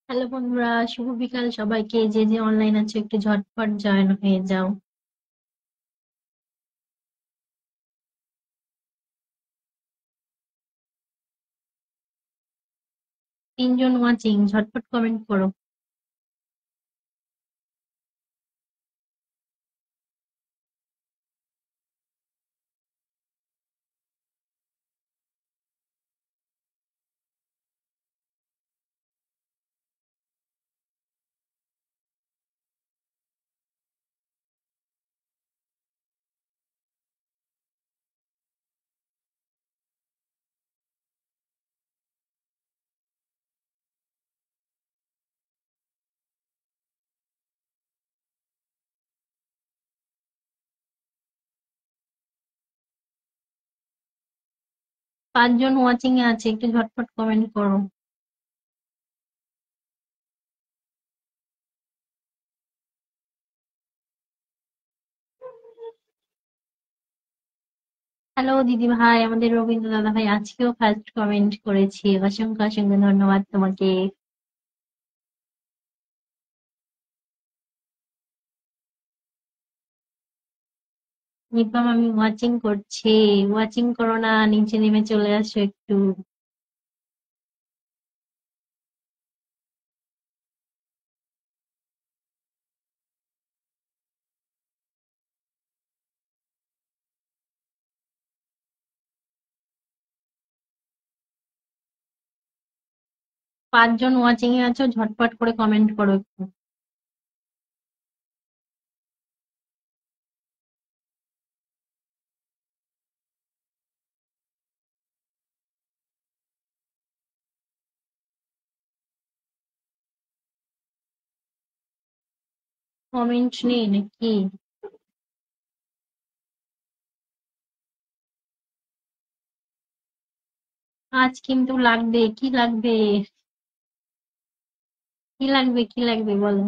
Hello বন্ধুরা, শুভ বিকাল সবাইকে। যে যে অনলাইন আছে একটু ঝটপট জয়েন হয়ে যাও। 3 জন ওয়াচিং, ঝটপট কমেন্ট করো। 5 জন ওয়াচিং এ আছে, একটু ঝটপট কমেন্ট করো। হ্যালো দিদি ভাই, আমাদের রবীন্দ্র দাদা ভাই আজকেও ফার্স্ট কমেন্ট করেছি, অসংখ্য অসংখ্য ধন্যবাদ তোমাকে। নিপাম, আমি ওয়াচিং করছি। ওয়াচিং করো না, নিচে নেমে চলে আসো একটু। 5 জন ওয়াচিং এ আছো, ঝটপট করে কমেন্ট করো একটু। কমেন্ট নেই নাকি? আজ কিন্তু লাগবে, কি লাগবে? কি লাগবে, কি লাগবে বলো।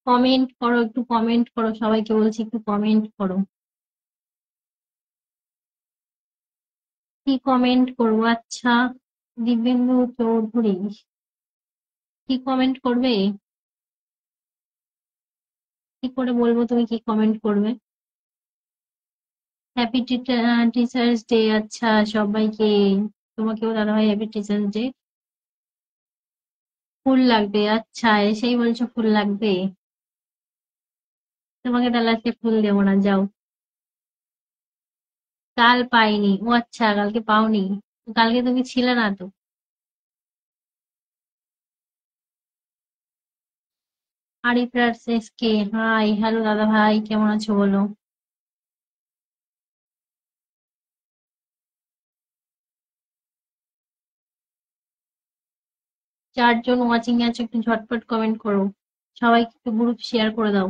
কমেন্ট করো, একটু কমেন্ট করো, সবাইকে বলছি একটু কমেন্ট করো। কি কমেন্ট করবো? আচ্ছা, দিব্যেন্দু চৌধুরী, কি কমেন্ট করবে? কি করে বলবো তুমি কি কমেন্ট করবে? Happy teachers day. আচ্ছা, সবাইকে। তোমাকেও দাদা ভাই হ্যাপি টিচার্স ডে। ফুল লাগবে? আচ্ছা, এসেই বলছো ফুল লাগবে। তোমাকে তাহলে আজকে ফুল দেবো না, যাও। কাল পাইনি? ও আচ্ছা, কালকে পাওনি। কালকে তুমি ছিলে না তো। আরিফরাজ এসকে, হাই হ্যালো দাদা ভাই, কেমন আছো বলো। 4 জন ওয়াচিং এ আছো, একটু ঝটপট কমেন্ট করো। সবাইকে একটু গ্রুপ শেয়ার করে দাও।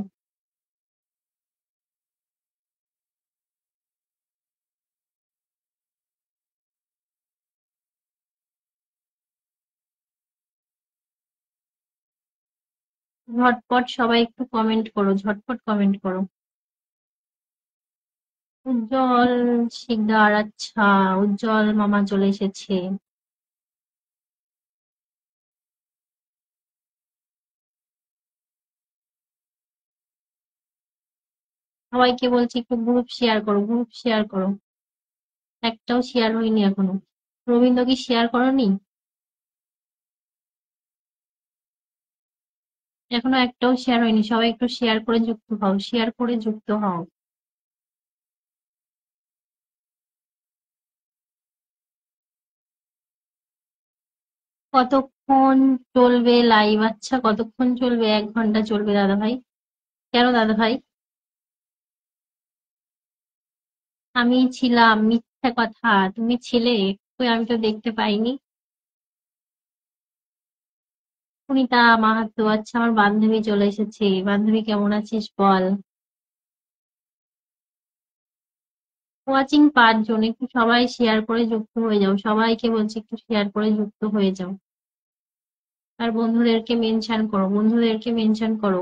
ঝটপট সবাই একটু কমেন্ট করো, ঝটপট কমেন্ট করো। উজ্জ্বল শিকদার, আচ্ছা, উজ্জ্বল মামা চলে এসেছে। সবাইকে বলছি একটু গ্রুপ শেয়ার করো, গ্রুপ শেয়ার করো। একটাও শেয়ার হয়নি এখনো। রবীন্দ্র কি শেয়ার করনি? এখনো একটাও শেয়ার হয়নি। সবাই একটু শেয়ার করে যুক্ত হও, শেয়ার করে যুক্ত হও। কতক্ষণ চলবে লাইভ? আচ্ছা, কতক্ষণ চলবে? 1 ঘন্টা চলবে দাদা ভাই। কেন দাদা ভাই? আমি ছিলাম? মিথ্যা কথা, তুমি ছিলে? কই, আমি তো দেখতে পাইনি। সুনিতা মাহাতো, আচ্ছা, আমার বান্ধবী চলে এসেছে। বান্ধবী কেমন আছিস বল। ওয়াচিং 5 জন, একটু সবাই শেয়ার করে যুক্ত হয়ে যাও, সবাইকে বলছি একটু শেয়ার করে যুক্ত হয়ে যাও। আর বন্ধুদেরকে মেনশন করো, বন্ধুদেরকে মেনশন করো।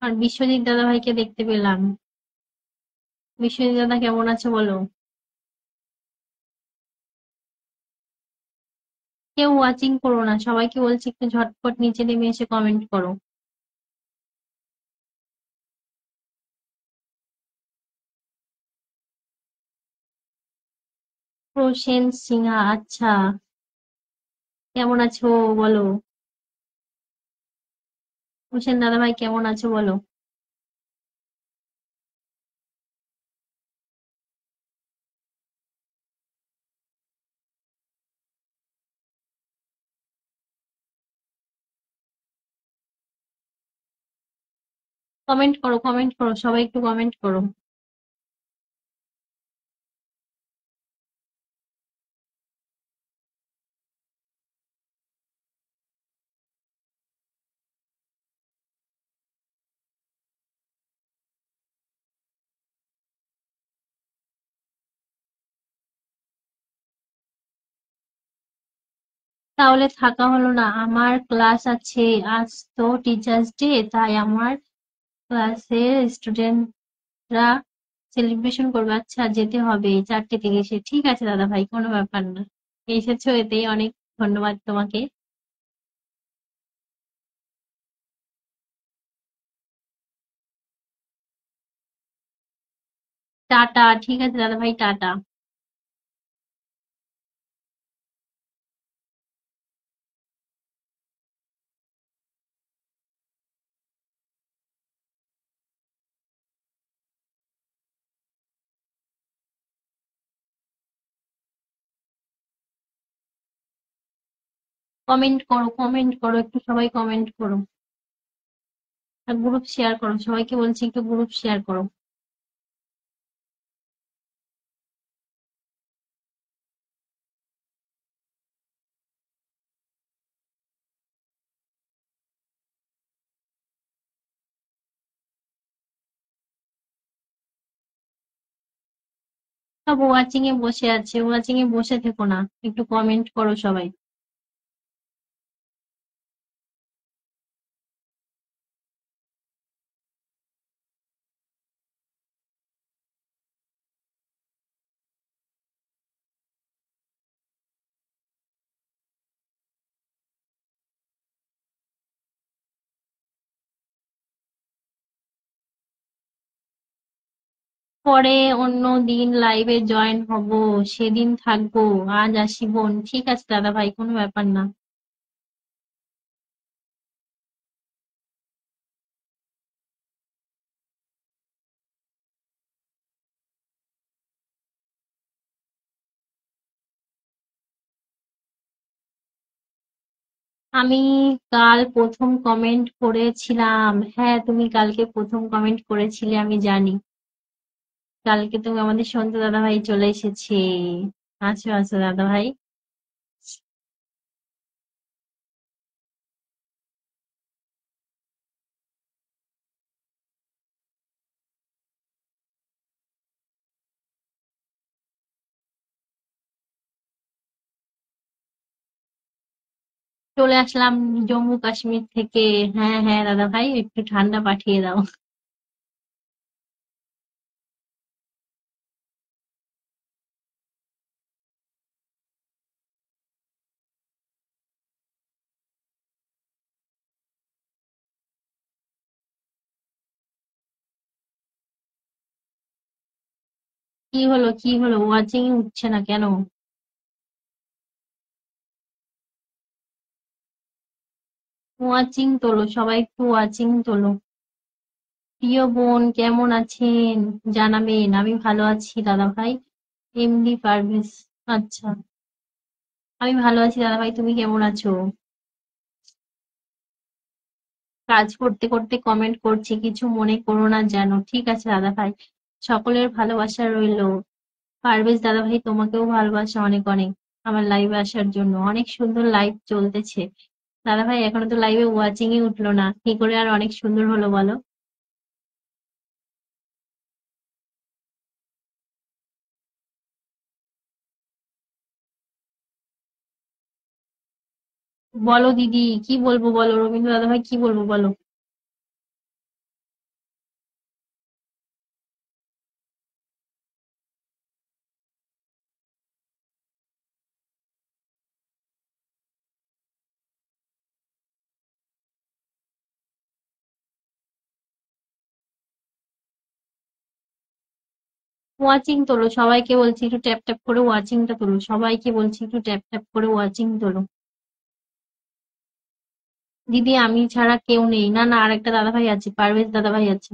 আর বিশ্বজিৎ দাদা ভাইকে দেখতে পেলাম। বিশ্বজিৎ দাদা কেমন আছে বলো। কেউ ওয়াচিং করো না, সবাইকে বলছি একটু ঝটপট নিচে নেমে এসে কমেন্ট করো। প্রসেন সিংহা, আচ্ছা। কেমন আছো বলো। প্রসেন দাদা ভাই কেমন আছো বলো। কমেন্ট করো, কমেন্ট করো, সবাই একটু কমেন্ট করো। তাহলে থাকা হলো না, আমার ক্লাস আছে। আজ তো টিচার্স ডে, তাই আমার ক্লাসের স্টুডেন্টরা সেলিব্রেশন করবে। আচ্ছা, যেতে হবে 4:30। ঠিক আছে দাদা ভাই, কোনো ব্যাপার না। এসেছো, এতেই অনেক ধন্যবাদ তোমাকে। টাটা, ঠিক আছে দাদা ভাই, টাটা। কমেন্ট করো, কমেন্ট করো, একটু সবাই কমেন্ট করো। আর গ্রুপ শেয়ার করো, সবাইকে বলছি একটু গ্রুপ শেয়ার করো। সব ওয়াচিং এ বসে আছে, ওয়াচিং এ বসে থেকো না, একটু কমেন্ট করো সবাই। পরে অন্য দিন লাইভে জয়েন হব, সেদিন থাকবো। আজ আসি বোন, ঠিক আছে দাদা ভাই, কোনো ব্যাপার না। আমি কাল প্রথম কমেন্ট করেছিলাম। হ্যাঁ, তুমি কালকে প্রথম কমেন্ট করেছিলে, আমি জানি। কালকে তুমি আমাদের সন্তু দাদা ভাই চলে এসেছে। আছো আছো দাদা ভাই। চলে আসলাম জম্মু কাশ্মীর থেকে। হ্যাঁ হ্যাঁ দাদা ভাই, একটু ঠান্ডা পাঠিয়ে দাও। কি হলো, কি হলো, ওয়াচিং উঠছে না কেন? ওয়াচিং তোলো, সবাই একটু ওয়াচিং তোলো। প্রিয় বোন কেমন আছেন জানাবেন। আমি ভালো আছি দাদা ভাই। এমডি পারভেজ, আচ্ছা। আমি ভালো আছি দাদা ভাই, তুমি কেমন আছো? কাজ করতে করতে কমেন্ট করছি, কিছু মনে করো না যেন, ঠিক আছে দাদা ভাই। সকলের ভালোবাসা রইলো। পারভেজ দাদা ভাই, তোমাকেও ভালোবাসা অনেক অনেক। আমার লাইভে আসার জন্য, অনেক সুন্দর লাইভ চলতেছে। দাদা ভাই এখনো তো লাইভে ওয়াচিংই উঠলো না, কি করে আর অনেক সুন্দর হলো বলো? বলো দিদি, কি বলবো বলো, রবীন্দ্র দাদা ভাই কি বলবো বলো? ওয়াচিং তোলো, সবাইকে বলছি একটু ট্যাপ ট্যাপ করে ওয়াচিংটা তোলো, সবাইকে বলছি একটু ট্যাপ ট্যাপ করে ওয়াচিং তোলো। দিদি আমি ছাড়া কেউ নেই, না না আরেকটা দাদা ভাই আছে, পারভেজ দাদা ভাই আছে।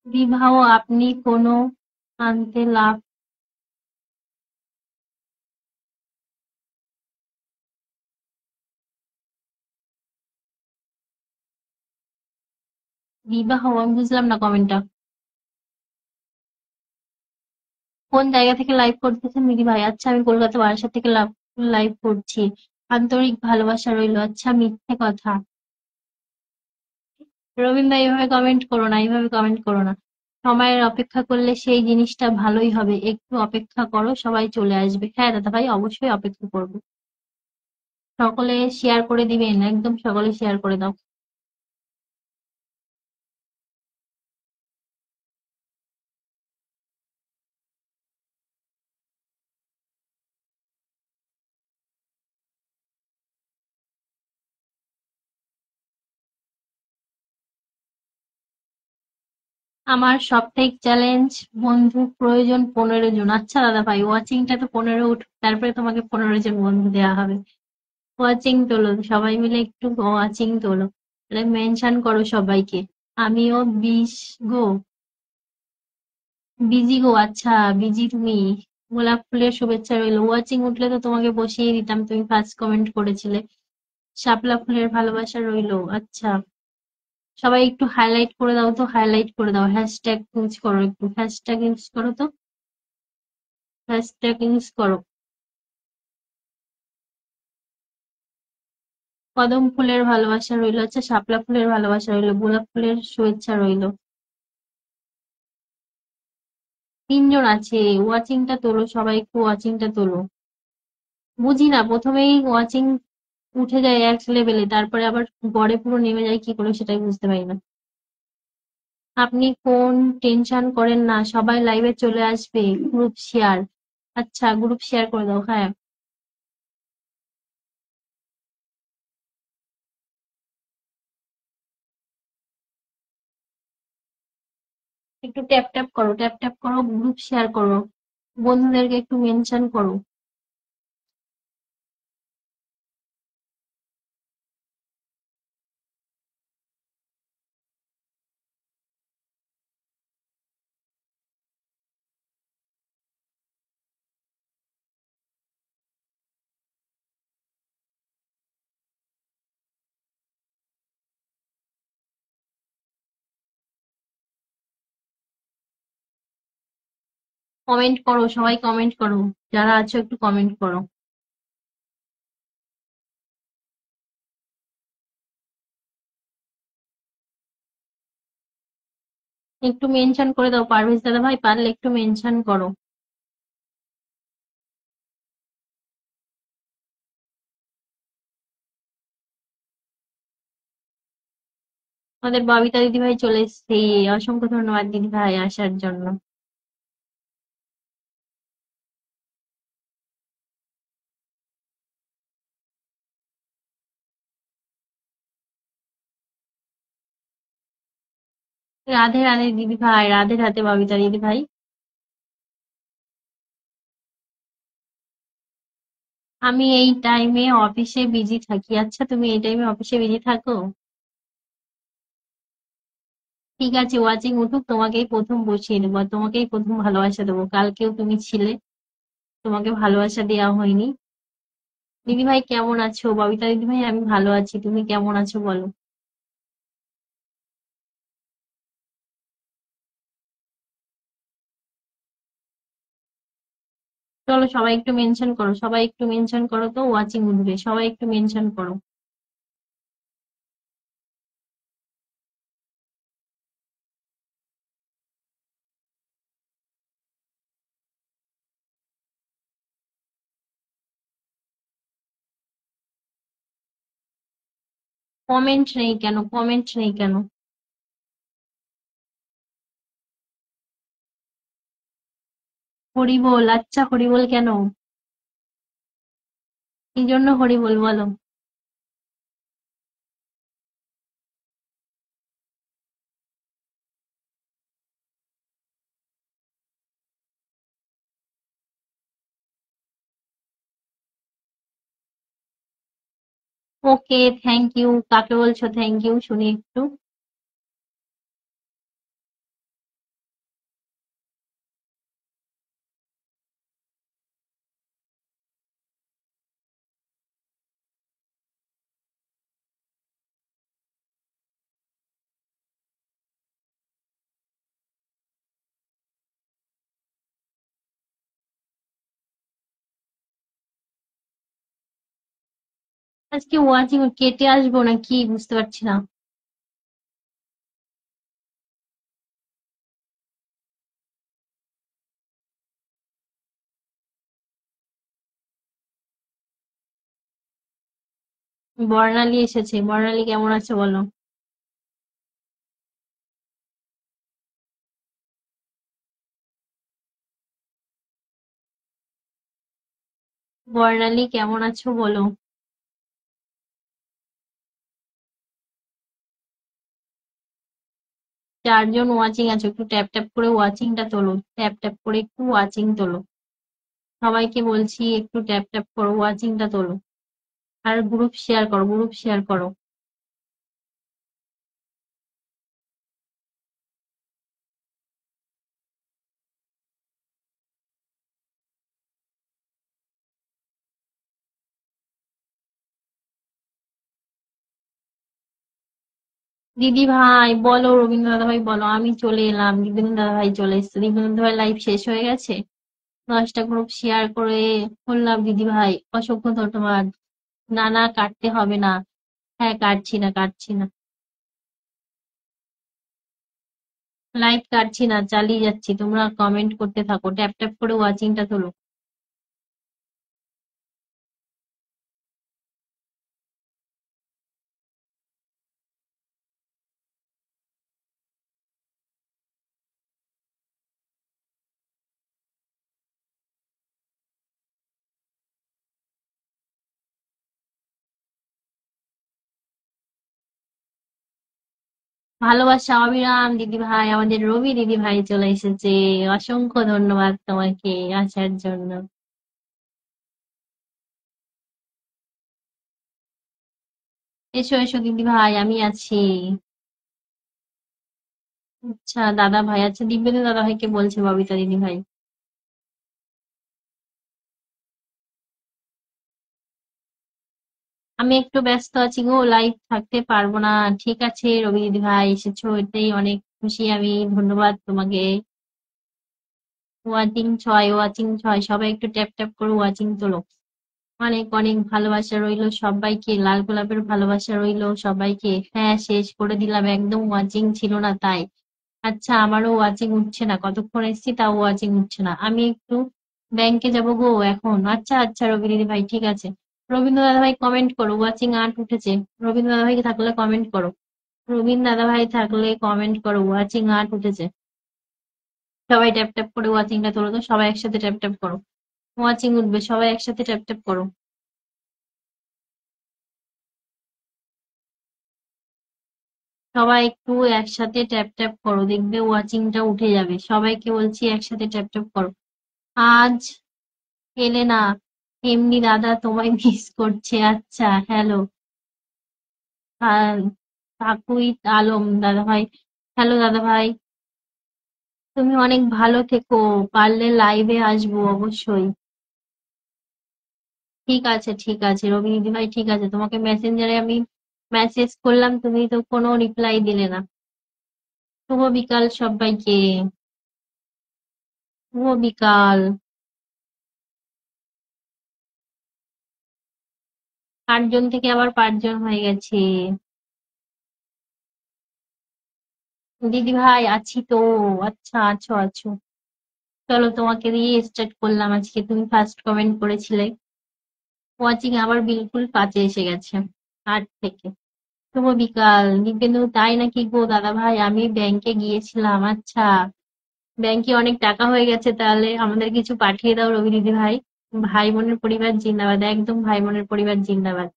বিবাহ আপনি কোনো আনতে লাভ। বিবাহ, আমি বুঝলাম না কমেন্টটা। কোন জায়গা থেকে লাইভ করতেছেন দিদি ভাই? আচ্ছা আমি কলকাতা বারাসাত থেকে লাইভ করছি। আন্তরিক ভালোবাসা রইলো। আচ্ছা মিথ্যে কথা। রবীন্দ্র এইভাবে কমেন্ট করো না, এইভাবে কমেন্ট করো না। সময়ের অপেক্ষা করলে সেই জিনিসটা ভালোই হবে, একটু অপেক্ষা করো, সবাই চলে আসবে। হ্যাঁ দাদা ভাই অবশ্যই অপেক্ষা করবো। সকলে শেয়ার করে দিবেন, একদম সকলে শেয়ার করে দাও। আমার সাপ্তাহিক চ্যালেঞ্জ, বন্ধু প্রয়োজন 15 জন। আচ্ছা দাদা ভাই ওয়াচিংটা তো 15 উঠুক, তারপরে তোমাকে 15 জন বন্ধু দেওয়া হবে। ওয়াচিং তোলো, সবাই মিলে একটু ওয়াচিং তোলো, মেনশন করো সবাইকে। আমিও 20 গো। বিজি গো, আচ্ছা বিজি তুমি। গোলাপ ফুলের শুভেচ্ছা রইলো, ওয়াচিং উঠলে তো তোমাকে বসিয়ে দিতাম, তুমি ফার্স্ট কমেন্ট করেছিলে। শাপলা ফুলের ভালোবাসা রইলো, আচ্ছা। সবাই একটু হাইলাইট করে দাও তো, হাইলাইট করে দাও, হ্যাশট্যাগ ইউজ করো, একটু হ্যাশট্যাগ ইউজ করো তো, হ্যাশট্যাগ ইউজ করো। কদম ফুলের ভালোবাসা রইলো, আচ্ছা শাপলা ফুলের ভালোবাসা রইলো, গোলাপ ফুলের শুভেচ্ছা রইলো। 3 জন আছে, ওয়াচিংটা তোলো, সবাই একটু ওয়াচিংটা তোলো। বুঝি না, প্রথমেই ওয়াচিং উঠে যায় এক লেভেলে, তারপরে আবার গড়ে পুরো নেমে যায় কি করে সেটাই বুঝতে পারি না। আপনি কোন টেনশন করেন না, সবাই লাইভে চলে আসবে। গ্রুপ শেয়ার, আচ্ছা গ্রুপ শেয়ার করে দাও, হ্যাঁ। একটু ট্যাপ ট্যাপ করো, ট্যাপ ট্যাপ করো, গ্রুপ শেয়ার করো, বন্ধুদেরকে একটু মেনশন করো। কমেন্ট করো, সবাই কমেন্ট করো, যারা আছো একটু কমেন্ট করো। একটু মেনশন করে দাও, পারভেজ দাদা ভাই পারলে একটু মেনশন করো। আমাদের ববিতা দিদি ভাই চলে এসেছে, অসংখ্য ধন্যবাদ দিদি ভাই আসার জন্য। রাধে রাধে দিদি ভাই, রাধে রাধে ববিতা দিদি ভাই। আমি এই টাইমে অফিসে বিজি থাকি। আচ্ছা তুমি এই টাইমে অফিসে বিজি থাকো? ঠিক আছে, ওয়াচিং উঠুক, তোমাকেই প্রথম বসিয়ে দেবো, আর তোমাকেই প্রথম ভালোবাসা দেবো। কালকেও তুমি ছিলে, তোমাকে ভালোবাসা দেওয়া হয়নি। দিদি ভাই কেমন আছো? ববিতা দিদি ভাই আমি ভালো আছি, তুমি কেমন আছো বলো? চলো সবাই একটু মেনশন করো, সবাই একটু মেনশন করো, তো ওয়াচিং উঠবে, সবাই একটু মেনশন করো। কমেন্ট নেই কেন, কমেন্ট নেই কেন? হরিবোল, আচ্ছা হরিবোল কেন? কি জন্য হরিবোল বলো? ওকে, থ্যাংক ইউ। কাকে বলছো থ্যাংক ইউ, শুনি একটু। আজকে ওয়াচিং কেটে আসবো না কি বুঝতে পারছি না। বর্ণালী এসেছে, বর্ণালী কেমন আছে বলো? বর্ণালী কেমন আছো বলো? 4 জন ওয়াচিং আছো, একটু ট্যাপ ট্যাপ করে ওয়াচিংটা তোলো, ট্যাপ ট্যাপ করে একটু ওয়াচিং তোলো। সবাইকে বলছি একটু ট্যাপ ট্যাপ করো, ওয়াচিংটা তোলো। আর গ্রুপ শেয়ার করো, গ্রুপ শেয়ার করো। 'দিদি ভাই' বলো, রবীন্দ্র দাদা ভাই বলো, আমি চলে এলাম, রবীন্দ্র দাদা ভাই চলে এসেছে, রবীন্দ্র দাদা ভাই লাইভ শেষ হয়ে গেছে। 10টা গ্রুপ শেয়ার করে বললাম, দিদি ভাই অসংখ্য ধন্যবাদ। না না, কাটতে হবে না। হ্যাঁ, কাটছি না, কাটছি না। লাইভ কাটছি না, চালিয়ে যাচ্ছি, তোমরা কমেন্ট করতে থাকো, ট্যাপ ট্যাপ করে ওয়াচিংটা তোলো। ভালোবাসা অবিরাম দিদি ভাই, আমাদের রবি দিদি ভাই চলে এসেছে। অসংখ্য ধন্যবাদ তোমাকে আসার জন্য। এসো এসো দিদি ভাই, আমি আছি। আচ্ছা দাদা ভাই, আচ্ছা দিব্যেন্দু দাদা ভাইকে বলছে ববিতা দিদি ভাই। আমি একটু ব্যস্ত আছি গো, লাইভ থাকতে পারবো না। ঠিক আছে রবি দিদি ভাই, এসেছো এতেই অনেক খুশি আমি, ধন্যবাদ তোমাকে। ওয়াচিং 6, ওয়াচিং 6, সবাই একটু ট্যাপ ট্যাপ করে ওয়াচিং তোলো। অনেক অনেক ভালোবাসা রইলো সবাইকে, লাল গোলাপের ভালোবাসা রইলো সবাইকে। হ্যাঁ, শেষ করে দিলাম, একদম ওয়াচিং ছিল না তাই। আচ্ছা, আমারও ওয়াচিং উঠছে না, কতক্ষণ এসেছি তাও ওয়াচিং উঠছে না। আমি একটু ব্যাংকে যাবো গো এখন। আচ্ছা আচ্ছা রবি দিদি ভাই, ঠিক আছে। রবীন্দ্র দাদা ভাই কমেন্ট করো, ওয়াচিং 8 উঠেছে। রবীন্দ্র দাদা ভাই থাকলে কমেন্ট করো। রবীন্দ্র দাদা ভাই থাকলে কমেন্ট করো, ওয়াচিং 8 উঠেছে। সবাই ট্যাপ ট্যাপ করে ওয়াচিংটা তোলো, তো সবাই একসাথে ট্যাপ ট্যাপ করো। ওয়াচিং উঠবে, সবাই একসাথে ট্যাপ ট্যাপ করো। সবাই একটু একসাথে ট্যাপ ট্যাপ করো, দেখবে ওয়াচিংটা উঠে যাবে। সবাইকে বলছি একসাথে ট্যাপ ট্যাপ করো। আজ এলে না, এমনি দাদা তোমায় মিস করছে। আচ্ছা, হ্যালো। তাকুইত আলম দাদা ভাই, হ্যালো দাদা ভাই। তুমি অনেক ভালো থেকো, পারলে লাইভে আসবো অবশ্যই। ঠিক আছে ঠিক আছে রবি দিদি ভাই, ঠিক আছে, তোমাকে মেসেঞ্জারে আমি মেসেজ করলাম, তুমি তো কোনো রিপ্লাই দিলে না। শুভ বিকাল সবাইকে, শুভ বিকাল। 8 জন থেকে আবার 5 জন হয়ে গেছে। দিদি ভাই আছি তো। আচ্ছা, আছো আছো। চলো তোমাকে দিয়ে স্টার্ট করলাম, আজকে তুমি ফার্স্ট কমেন্ট করেছিলে। ওয়াচিং আবার বিলকুল 5-এ এসে গেছে, 8 থেকে। শুভ বিকাল দিব্যেন্দু, তাই নাকি গো দাদা ভাই, আমি ব্যাংকে গিয়েছিলাম। আচ্ছা, ব্যাংকে অনেক টাকা হয়ে গেছে, তাহলে আমাদের কিছু পাঠিয়ে দাও রবি দিদি ভাই। ভাই বোনের পরিবার জিন্দাবাদ, একদম ভাই বোনের পরিবার জিন্দাবাদ।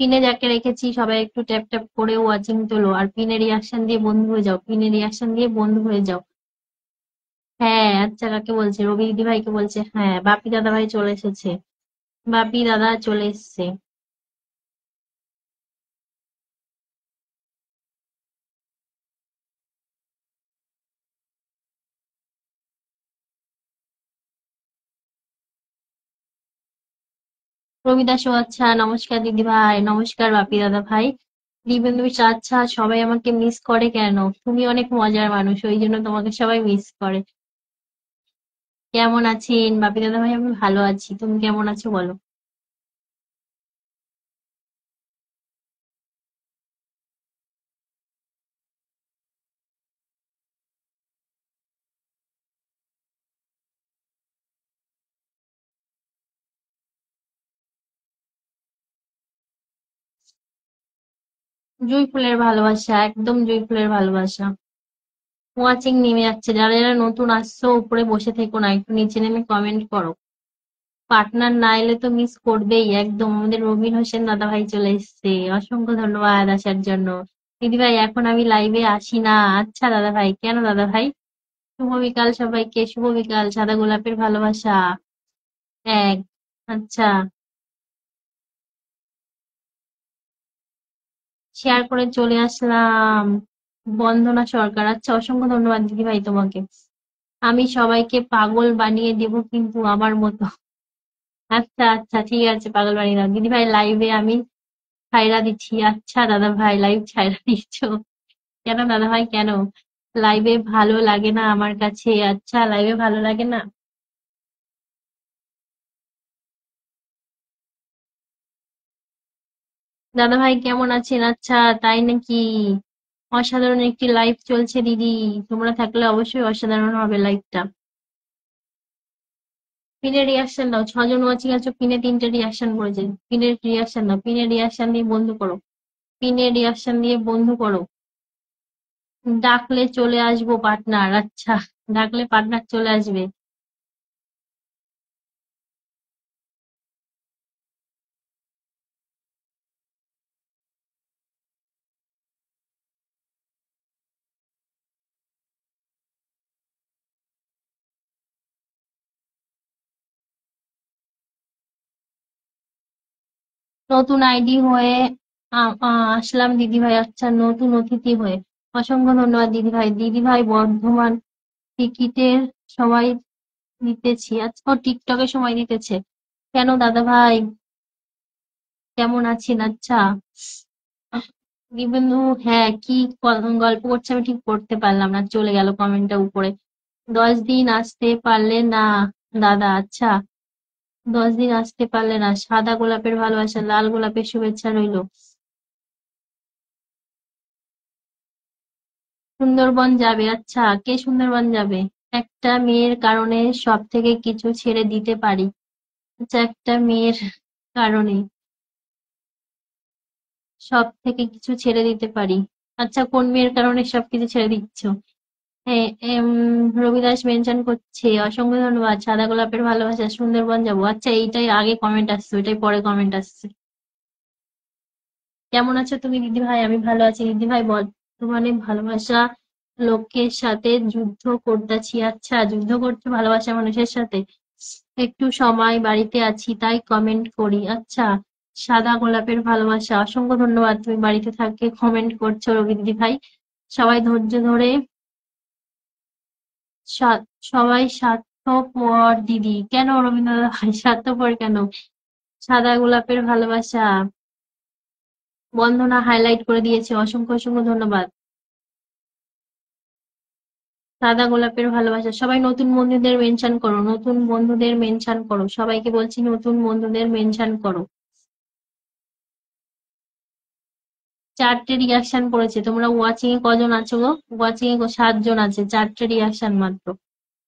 পিনে যাকে রেখেছি সবাই একটু ট্যাপ ট্যাপ করে ওয়াচিং তোলো, আর পিনে রিয়াকশন দিয়ে বন্ধু হয়ে যাও, পিনে রিয়াকশন দিয়ে বন্ধু হয়ে যাও। হ্যাঁ, আচ্ছা, কাকে বলছে? রবি দিদি ভাইকে বলছে। হ্যাঁ, বাপি দাদা ভাই চলে এসেছে। বাপি দাদা চলে এসেছে। রবিদাসও আচ্ছা, নমস্কার দিদি ভাই, নমস্কার বাপি দাদা ভাই। দিবেন তুমি আচ্ছা, সবাই আমাকে মিস করে কেন? তুমি অনেক মজার মানুষ, ওই জন্য তোমাকে সবাই মিস করে। কেমন আছেন বাপি দাদা ভাই? আমি ভালো আছি, তুমি কেমন আছো বলো। জুঁই ফুলের ভালোবাসা, একদম জুঁই ফুলের ভালোবাসা। ওয়াচিং নেমে যাচ্ছে, যারা যারা নতুন আসছো উপরে বসে থেকো না, একটু নিচে নেমে কমেন্ট করো। পার্টনার না এলে তো মিস করবেই একদম। আমাদের রবিন হোসেন দাদা ভাই চলে এসেছে, অসংখ্য ধন্যবাদ আসার জন্য। দিদি ভাই এখন আমি লাইভে আসি না। আচ্ছা দাদা ভাই, কেন দাদা ভাই? শুভ বিকাল সবাইকে, শুভ বিকাল, সাদা গোলাপের ভালোবাসা। এক। আচ্ছা, শেয়ার করে চলে আসলাম। বন্দনা সরকার, আচ্ছা, অসংখ্য ধন্যবাদ দিদি ভাই তোমাকে। আমি সবাইকে পাগল বানিয়ে দেব কিন্তু আমার মতো। আচ্ছা আচ্ছা, ঠিক আছে, পাগল বানিয়ে দাও দিদি ভাই, লাইভে আমি ছাইড়া দিচ্ছি। আচ্ছা দাদা ভাই, লাইভ ছাইড়া দিচ্ছ কেন দাদা ভাই, কেন? লাইভে ভালো লাগে না আমার কাছে। আচ্ছা, লাইভে ভালো লাগে না। দাদা ভাই কেমন আছেন? আচ্ছা, তাই নাকি? অসাধারণ একটি লাইভ চলছে দিদি, তোমরা থাকলে অবশ্যই অসাধারণ হবে লাইভটা। পিনে রিয়াকশন দাও, 6 জন ওয়াচিং আছো, পিনে 3টে রিয়াকশন করেছে। পিনের রিয়াকশন দাও, পিনে রিয়াকশন দিয়ে বন্ধু করো। পিনে রিয়াকশন দিয়ে বন্ধু করো। ডাকলে চলে আসবো পার্টনার, আচ্ছা, ডাকলে পার্টনার চলে আসবে। নতুন আইডি হয়ে আসলাম দিদি ভাই, আচ্ছা, নতুন অতিথি হয়ে। অসংখ্য ধন্যবাদ দিদি ভাই। দিদি ভাই বর্ধমান টিকিটের সময় দিতেছি। আচ্ছা, ও টিকটকে সময় দিতেছে। কেন দাদা ভাই, কেমন আছেন? আচ্ছা, বিভিন্ন, হ্যাঁ, কি গল্প করছে আমি ঠিক পড়তে পারলাম না, চলে গেল কমেন্টটা উপরে। 10 দিন আসতে পারলে না দাদা, আচ্ছা, 10 দিন আসতে পারলে না। সাদা গোলাপের ভালোবাসা, লাল গোলাপের শুভেচ্ছা রইলো। সুন্দরবন যাবে? আচ্ছা, কে সুন্দরবন যাবে? একটা মেয়ের কারণে সব থেকে কিছু ছেড়ে দিতে পারি। আচ্ছা, একটা মেয়ের কারণে সব থেকে কিছু ছেড়ে দিতে পারি। আচ্ছা, কোন মেয়ের কারণে সবকিছু ছেড়ে দিচ্ছ? হ্যাঁ, রবিদাস মেনশন করছে, অসংখ্য ধন্যবাদ। সাদা গোলাপের ভালোবাসা, সুন্দরবন যাবো। আচ্ছা, এইটাই আগে কমেন্ট আসছে, ওইটাই পরে কমেন্ট আসছে। কেমন আছো তুমি দিদি ভাই? আমি ভালো আছি দিদি ভাই, বর্তমানে ভালোবাসা লোকের সাথে যুদ্ধ করতেছি। আচ্ছা, যুদ্ধ করছো ভালোবাসা মানুষের সাথে? একটু সময় বাড়িতে আছি তাই কমেন্ট করি। আচ্ছা, সাদা গোলাপের ভালোবাসা, অসংখ্য ধন্যবাদ, তুমি বাড়িতে থাকতে কমেন্ট করছো রবি দিদি ভাই। সবাই ধৈর্য ধরে। সবাই স্বার্থপর দিদি, কেন রবীন্দ্রনাথ ভাই স্বার্থপর কেন? সাদা গোলাপের ভালোবাসা, বন্দনা হাইলাইট করে দিয়েছে, অসংখ্য অসংখ্য ধন্যবাদ। সাদা গোলাপের ভালোবাসা, সবাই নতুন বন্ধুদের মেনশন করো, নতুন বন্ধুদের মেনশন করো, সবাইকে বলছি নতুন বন্ধুদের মেনশন করো। 4টে রিয়াকশন পড়েছে, তোমরা ওয়াচিং এ কজন আছো গো? ওয়াচিং এ 7 জন আছে, 4টে রিয়াকশন মাত্র।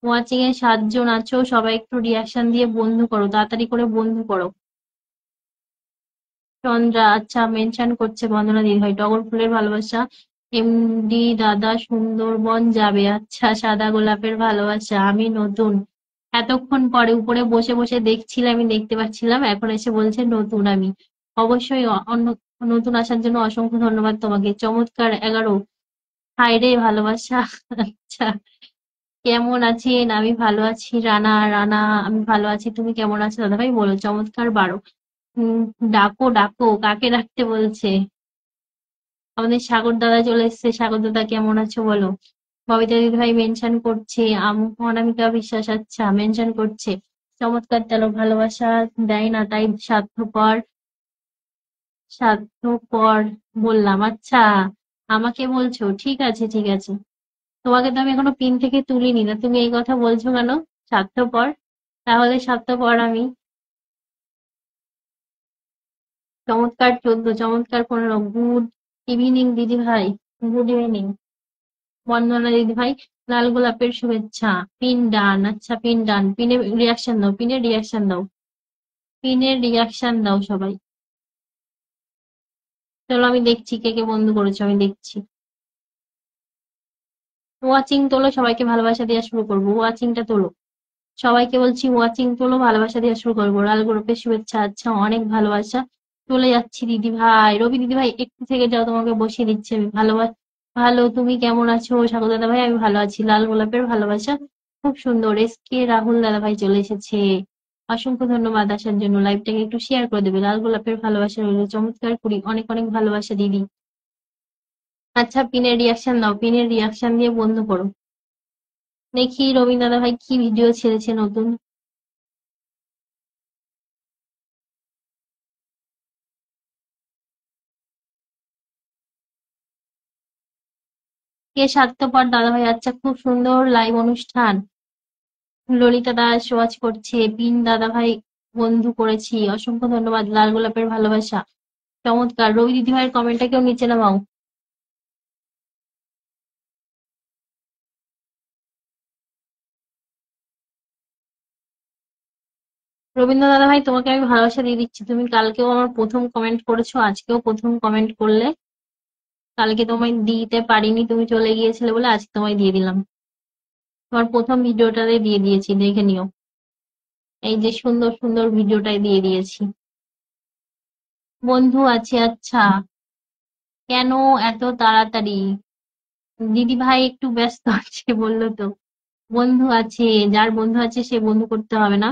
ওয়াচিং এ 7 জন আছো, সবাই একটু রিয়াকশন দিয়ে বন্ধু করো, তাড়াতাড়ি করে বন্ধু করো। চন্দ্রা, আচ্ছা মেনশন করছে বন্দনা দিদিভাই। টগর ফুলের ভালোবাসা, এমডি দাদা সুন্দরবন যাবে, আচ্ছা। সাদা গোলাপের ভালোবাসা, আমি নতুন। এতক্ষণ পরে উপরে বসে বসে দেখছিলাম, আমি দেখতে পাচ্ছিলাম, এখন এসে বলছে নতুন আমি। অবশ্যই নতুন আসার জন্য অসংখ্য ধন্যবাদ তোমাকে। চমৎকার 11। হাই রে ভালোবাসা। আচ্ছা, কেমন আছেন? আমি ভালো আছি। রানা, রানা, আমি ভালো আছি, তুমি কেমন আছো দাদাভাই বলো। চমৎকার 12। উম, ডাকো ডাকো, কাকে ডাকতে বলছে? আমাদের সাগর দাদা চলে এসেছে। সাগর দাদা কেমন আছো বলো। ববিতা দিদি ভাই মেনশন করছে। অনামিকা বিশ্বাস, আচ্ছা মেনশন করছে। চমৎকার, তেলো ভালোবাসা দেয় না তাই স্বার্থপর। স্বার্থপর বললাম, আচ্ছা আমাকে বলছো, ঠিক আছে ঠিক আছে। তোমাকে তো আমি এখনো পিন থেকে তুলিনি, না তুমি এই কথা বলছো কেন? স্বার্থপর, তাহলে স্বার্থপর আমি। চমৎকার 14, চমৎকার 15। গুড ইভিনিং দিদি ভাই। গুড ইভিনিং বন্দনা দিদি ভাই। লাল গোলাপের শুভেচ্ছা। পিন ডান, আচ্ছা পিন ডান। পিনে রিয়াকশন দাও, পিনের রিয়াকশন দাও, পিনের রিয়াকশন দাও সবাই। চলো আমি দেখছি কে কে বন্ধু করেছো, আমি দেখছি। ওয়াচিং তোলো, সবাইকে ভালোবাসা দেওয়া শুরু করবো। ওয়াচিংটা তোলো, সবাইকে বলছি ওয়াচিং তোলো, ভালোবাসা দেওয়া শুরু করবো। লাল গোলাপের শুভেচ্ছা, আচ্ছা অনেক ভালোবাসা। চলে যাচ্ছি দিদি ভাই। রবি দিদি ভাই একটু থেকে যাও, তোমাকে বসিয়ে দিচ্ছি আমি। ভালো, তুমি কেমন আছো? স্বাগত দাদা ভাই, আমি ভালো আছি। লাল গোলাপের ভালোবাসা, খুব সুন্দর। কে রাহুল দাদা ভাই চলে এসেছে, অসংখ্য ধন্যবাদ আসার জন্য। লাইভটাকে একটু শেয়ার করে দেবে। লাল গোলাপের ভালোবাসা রইল। চমৎকার করি, অনেক অনেক ভালোবাসা দিদি। আচ্ছা পিনের রিয়াকশন দাও, পিনের রিয়াকশন দিয়ে বন্ধ করো। দেখি রবীন্দ্র দাদা ভাই কি ভিডিও ছেড়েছে নতুন। কে স্বার্থপর দাদা ভাই, আচ্ছা খুব সুন্দর লাইভ অনুষ্ঠান। ললিতা দাস ওয়াচ করছে। পিন দাদা ভাই বন্ধু করেছি, অসংখ্য ধন্যবাদ। লাল গোলাপের ভালোবাসা, চমৎকার। রবি দিদি ভাইয়ের কমেন্টটা কেউ নিচে নামাও। রবীন্দ্র দাদা ভাই তোমাকে আমি ভালোবাসা দিয়ে দিচ্ছি। তুমি কালকেও আমার প্রথম কমেন্ট করেছো, আজকেও প্রথম কমেন্ট করলে। কালকে তোমায় দিতে পারিনি, তুমি চলে গিয়েছিলে বলে আজকে তোমায় দিয়ে দিলাম। তোমার প্রথম ভিডিওটাতে দিয়ে দিয়েছি, দেখে নিও। এই যে সুন্দর সুন্দর ভিডিওটাই দিয়ে দিয়েছি। বন্ধু আছে, আচ্ছা। কেন এত তাড়াতাড়ি? দিদি ভাই একটু ব্যস্ত আছে বললো তো। বন্ধু আছে, যার বন্ধু আছে সে বন্ধু করতে হবে না।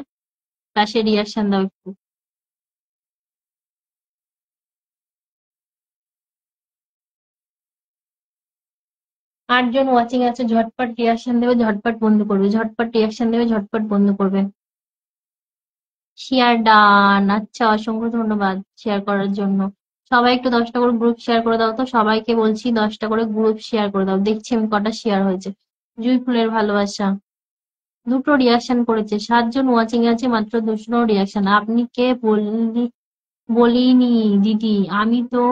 পাশে রিয়াকশন দাও একটু। 8 জন ওয়াচিং আছে, ঝটপট রিয়াকশন দেবে, ঝটপট বন্ধ করবে, ঝটপট রিয়াকশন দেবে, ঝটপট বন্ধ করবে। শেয়ার ডান, আচ্ছা অসংখ্য ধন্যবাদ শেয়ার করার জন্য। সবাই একটু 10টা করে গ্রুপ শেয়ার করে দাও তো, সবাইকে বলছি 10টা করে গ্রুপ শেয়ার করে দাও। দেখছি আমি কটা শেয়ার হয়েছে। জুই ফুলের ভালোবাসা, 2টো রিয়াকশন করেছে। 7 জন ওয়াচিং আছে, মাত্র 2টো রিয়াকশন। আপনি কে বলিনি দিদি, আমি তো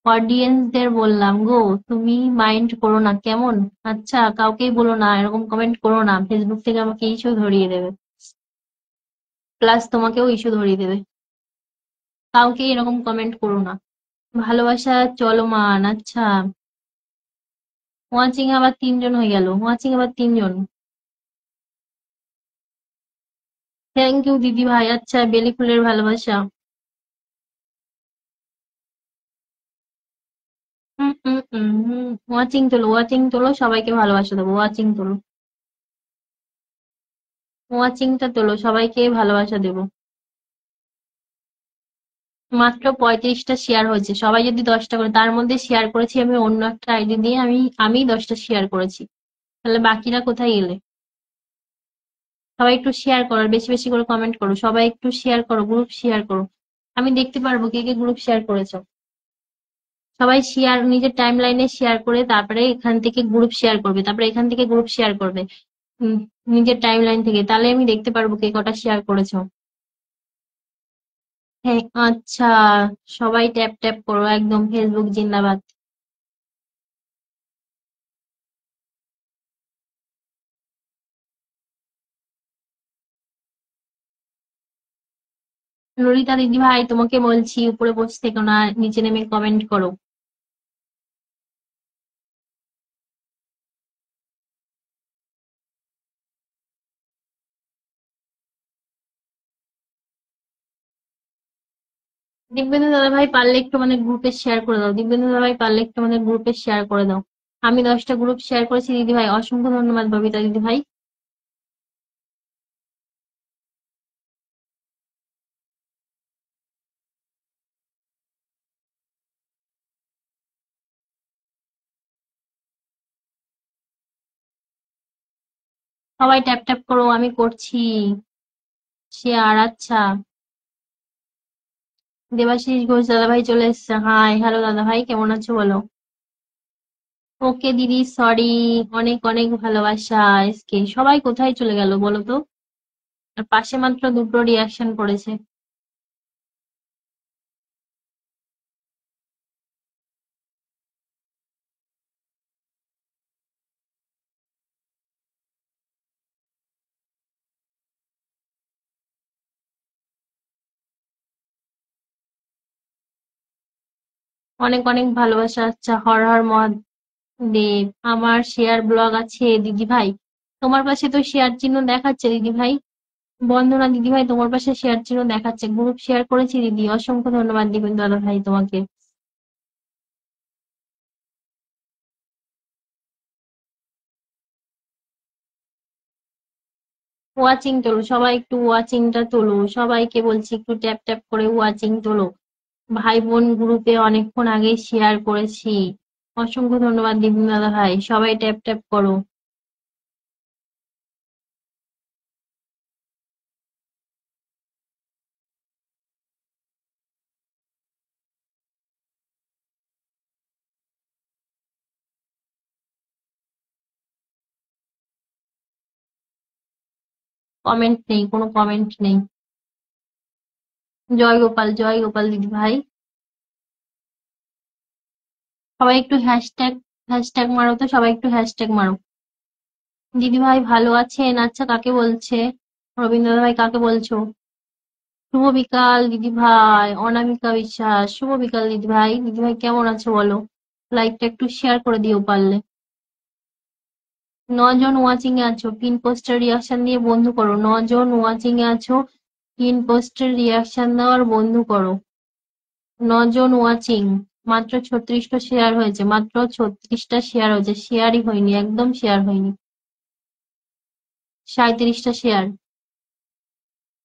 অডিয়েন্সদের বললাম গো, তুমি মাইন্ড করো না কেমন। আচ্ছা কাউকেই বলো না, এরকম কমেন্ট করো না, ফেসবুক থেকে আমাকে ইস্যু ধরিয়ে দেবে, প্লাস তোমাকেও ইস্যু ধরিয়ে দেবে। কাউকে এরকম কমেন্ট করো না। ভালোবাসা চলমান, আচ্ছা। ওয়াচিং আবার 3 জন হয়ে গেল, ওয়াচিং আবার 3 জন। থ্যাংক ইউ দিদি ভাই। আচ্ছা বেলি ফুলের ভালোবাসা। ওয়াচিং তোলো, ওয়াচিং তোলো, সবাইকে ভালোবাসা দেবো। ওয়াচিং তোলো, ওয়াচিংটা তোলো, সবাইকে ভালোবাসা দেবো। মাত্র 35টা শেয়ার হয়েছে। সবাই যদি 10টা করে, তার মধ্যে শেয়ার করেছি আমি অন্য একটা আইডি দিয়ে, আমি 10টা শেয়ার করেছি। তাহলে বাকিরা কোথায় গেলে? সবাই একটু শেয়ার করো, আর বেশি বেশি করে কমেন্ট করো। সবাই একটু শেয়ার করো, গ্রুপ শেয়ার করো। আমি দেখতে পারবো কে কে গ্রুপ শেয়ার করেছো। সবাই শেয়ার, নিজের টাইম লাইনে শেয়ার করে তারপরে এখান থেকে গ্রুপ শেয়ার করবে, তারপরে এখান থেকে গ্রুপ শেয়ার করবে। উম, নিজের টাইম লাইন থেকে, তাহলে আমি দেখতে পারবো কে কটা শেয়ার করেছো। হ্যাঁ, আচ্ছা। সবাই ট্যাপ ট্যাপ করো, একদম ফেসবুক জিন্দাবাদ। ললিতা দিদি ভাই, তোমাকে বলছি উপরে বসে থেকো না, নিচে নেমে কমেন্ট করো। দিব্যেন্দু দাদা ভাই পারলে একটু আমাদের গ্রুপে শেয়ার করে দাও, দিব্যেন্দু দাদা ভাই পারলে একটু আমাদের গ্রুপে শেয়ার করে দাও। আমি 10টা গ্রুপ শেয়ার করেছি দিদি ভাই, অসংখ্য ধন্যবাদ ববিতা দিদি ভাই। সবাই ট্যাপ ট্যাপ করো, আমি করছি শেয়ার। আচ্ছা, দেবাশিস ঘোষ দাদা ভাই চলে এসছে। হাই, হ্যালো দাদা ভাই, কেমন আছো বলো। ওকে দিদি, সরি। অনেক অনেক ভালোবাসা। এসকে সবাই কোথায় চলে গেল বলো তো। আর পাশে মাত্র দুটো রিয়াকশন করেছে। অনেক অনেক ভালোবাসা। আচ্ছা, হর হর মহাদেব। আমার শেয়ার ব্লগ আছে দিদি ভাই। তোমার পাশে তো শেয়ার চিহ্ন দেখাচ্ছে দিদি ভাই। বন্দনা দিদি ভাই, তোমার পাশে শেয়ার চিহ্ন দেখাচ্ছে, গ্রুপ শেয়ার করেছি দিদি, অসংখ্য ধন্যবাদ দিবেন দাদা ভাই তোমাকে। ওয়াচিং তোলো সবাই, একটু ওয়াচিংটা তোলো, সবাইকে বলছি একটু ট্যাপ ট্যাপ করে ওয়াচিং তোলো। ভাই বোন গ্রুপে অনেকক্ষণ আগে শেয়ার করেছি। অসংখ্য ধন্যবাদ দিবেন দাদা ভাই, সবাই ট্যাপ ট্যাপ করো। কমেন্ট নেই, কোনো কমেন্ট নেই। জয় গোপাল, জয় গোপাল দিদি ভাই। সবাই একটু হ্যাশট্যাগ হ্যাশট্যাগ মারো তো, সবাই একটু হ্যাশট্যাগ মারো। দিদি ভাই ভালো আছেন? আচ্ছা, কাকে বলছে? রবীন্দ্র ভাই কাকে বলছো? শুভ বিকাল দিদি ভাই, অনামিকা বিশ্বাস। শুভ বিকাল দিদি ভাই, দিদি ভাই কেমন আছো বলো। লাইকটা একটু শেয়ার করে দিও পারলে। 9 জন ওয়াচিং এ আছো, পিন পোস্টার রিয়াকশন দিয়ে বন্ধু করো। 9 জন ওয়াচিং এ আছো, পিন পোস্টার রিয়াকশন দেওয়ার বন্ধু করো। 9 জন ওয়াচিং, মাত্র 36টা শেয়ার হয়েছে, মাত্র 36টা শেয়ার হয়েছে, শেয়ারই হয়নি, একদম শেয়ার হয়নি। 37টা শেয়ার।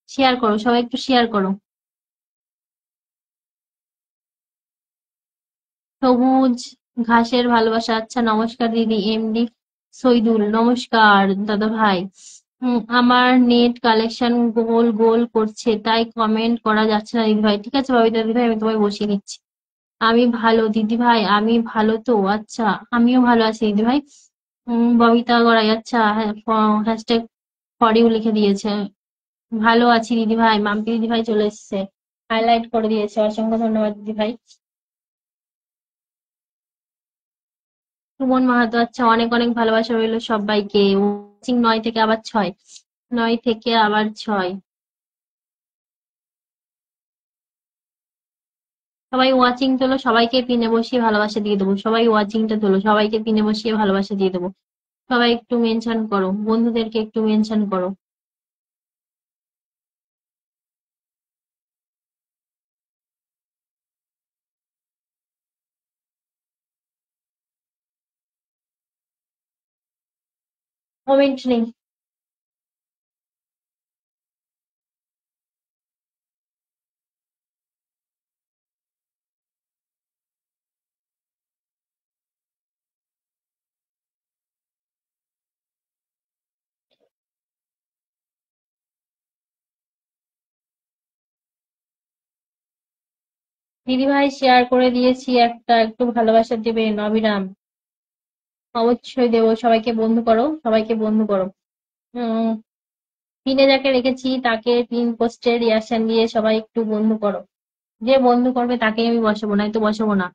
শেয়ার করো, সবাই একটু শেয়ার করো। সবুজ ঘাসের ভালোবাসা। আচ্ছা, নমস্কার দিদি এমডি সৈদুল, নমস্কার দাদা ভাই। আমার নেট কালেকশন গোল গোল করছে, তাই কমেন্ট করা যাচ্ছে না দিদি ভাই। ঠিক আছে ববিতা দিদি ভাই, আমি তোমায় বসিয়ে নিচ্ছি। আমি ভালো দিদি ভাই, আমি ভালো তো। আচ্ছা, আমিও ভালো আছি দিদি ভাই। ববিতা গড়াই, আচ্ছা। হ্যাশট্যাগ ফর ইউ লিখে দিয়েছে। ভালো আছি দিদি ভাই। মাম্পি দিদি ভাই চলে এসেছে, হাইলাইট করে দিয়েছে, অসংখ্য ধন্যবাদ দিদি ভাই। সুমন মাহাতো, আচ্ছা, অনেক অনেক ভালোবাসা রইলো সবাইকে। ওয়াচিং 9 থেকে আবার 6, 9 থেকে আবার 6। সবাই ওয়াচিং তোলো, সবাইকে পিনে বসিয়ে ভালোবাসা দিয়ে দেবো। সবাই ওয়াচিংটা তোলো, সবাইকে পিনে বসিয়ে ভালোবাসা দিয়ে দেবো। সবাই একটু মেনশন করো, বন্ধুদেরকে একটু মেনশন করো। কমেন্ট নেই। দিদিভাই শেয়ার করে দিয়েছি, একটা একটু ভালোবাসা দেবেন অবিরাম। অবশ্যই দেবো, সবাইকে বন্ধু করো, সবাইকে বন্ধু করো। উম পিনে যাকে রেখেছি তাকে পিন পোস্টে রিয়াকশন দিয়ে সবাই একটু বন্ধু করো। যে বন্ধু করবে তাকে আমি বসাবো, নাই তো বসাবো না।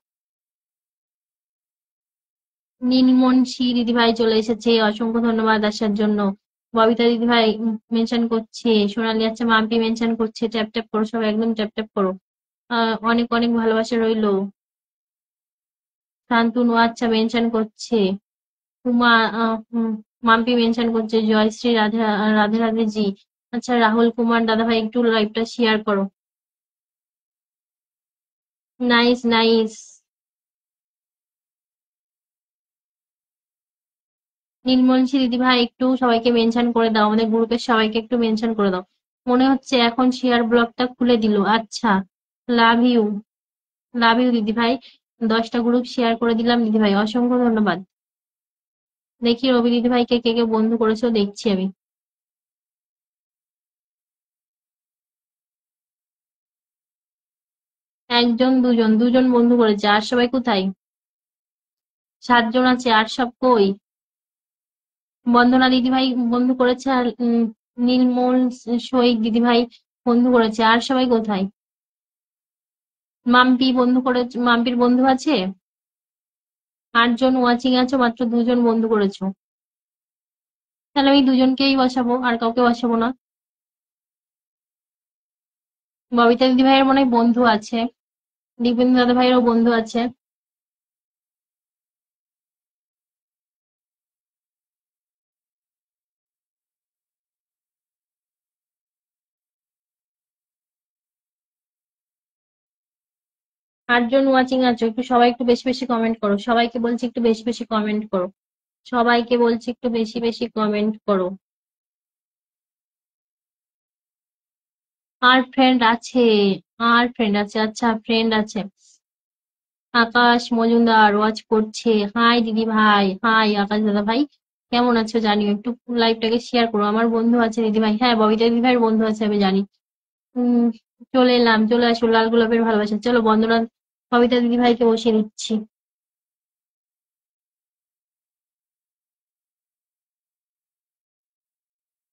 নীলমণি দিদিভাই চলে এসেছে, অসংখ্য ধন্যবাদ আসার জন্য। ববিতা দিদিভাই মেনশন করছে, সোনালি আচ্ছা মাম্পি মেনশন করছে, ট্যাপ ট্যাপ করো সবাই, একদম ট্যাপ ট্যাপ করো। অনেক অনেক ভালোবাসা রইলো। শান্তনু আচ্ছা মেনশন করছে। উমা মাম্পি মেনশন করছে, জয়শ্রী রাধে রাধে রাধে জি। আচ্ছা রাহুল কুমার দাদাভাই একটু লাইভটা শেয়ার করো। Nice nice. নীলমণি দিদিভাই একটু সবাইকে মেনশন করে দাও, আমাদের গ্রুপের সবাইকে একটু মেনশন করে দাও। মনে হচ্ছে এখন শেয়ার ব্লগটা খুলে দিল। আচ্ছা, লাভ ইউ, লাভ ইউ দিদিভাই। 10টা গ্রুপ শেয়ার করে দিলাম দিদিভাই, অসংখ্য ধন্যবাদ। দেখি রবি দিদিভাইকে কে কে বন্ধু করেছো, দেখছি আমি। একজন দুজন, দুজন বন্ধু করেছে, আর সবাই কোথায়? 7 জন আছে, আর সব কই? বন্দনা দিদিভাই বন্ধু করেছে, আর নীলমোল সৈক দিদিভাই বন্ধু করেছে, আর সবাই কোথায়? মাম্পি বন্ধু করেছে, মাম্পির বন্ধু আছে? 8 জন ওয়াচিং আছো, মাত্র 2 জন বন্ধু করেছো। তাহলে আমি দুজনকেই বসাবো, আর কাউকে বসাবো না। ববিতা দিদিভাইয়ের মনে হয় বন্ধু আছে, দীপেন্দ্র দাদা ভাইয়েরও বন্ধু আছে। 8 জন ওয়াচিং আছো, একটু সবাই একটু বেশি বেশি কমেন্ট করো, সবাইকে বলছি একটু বেশি বেশি কমেন্ট করো। সবাইকে বলছি একটু বেশি বেশি কমেন্ট করো। আর ফ্রেন্ড আছে, আর ফ্রেন্ড আছে, আচ্ছা ফ্রেন্ড আছে। আকাশ মজুমদার ওয়াচ করছে, হাই দিদি ভাই, হাই আকাশ দাদা ভাই, কেমন আছো জানিও, একটু লাইভটাকে শেয়ার করো। আমার বন্ধু আছে দিদি ভাই, হ্যাঁ ববিতা দিদি ভাইয়ের বন্ধু আছে আমি জানি। উম চলে এলাম, চলে আসো, লাল গোলাপের ভালোবাসা, চলো বন্দনা ববিতা দিদি ভাইকে বসিয়ে দিচ্ছি।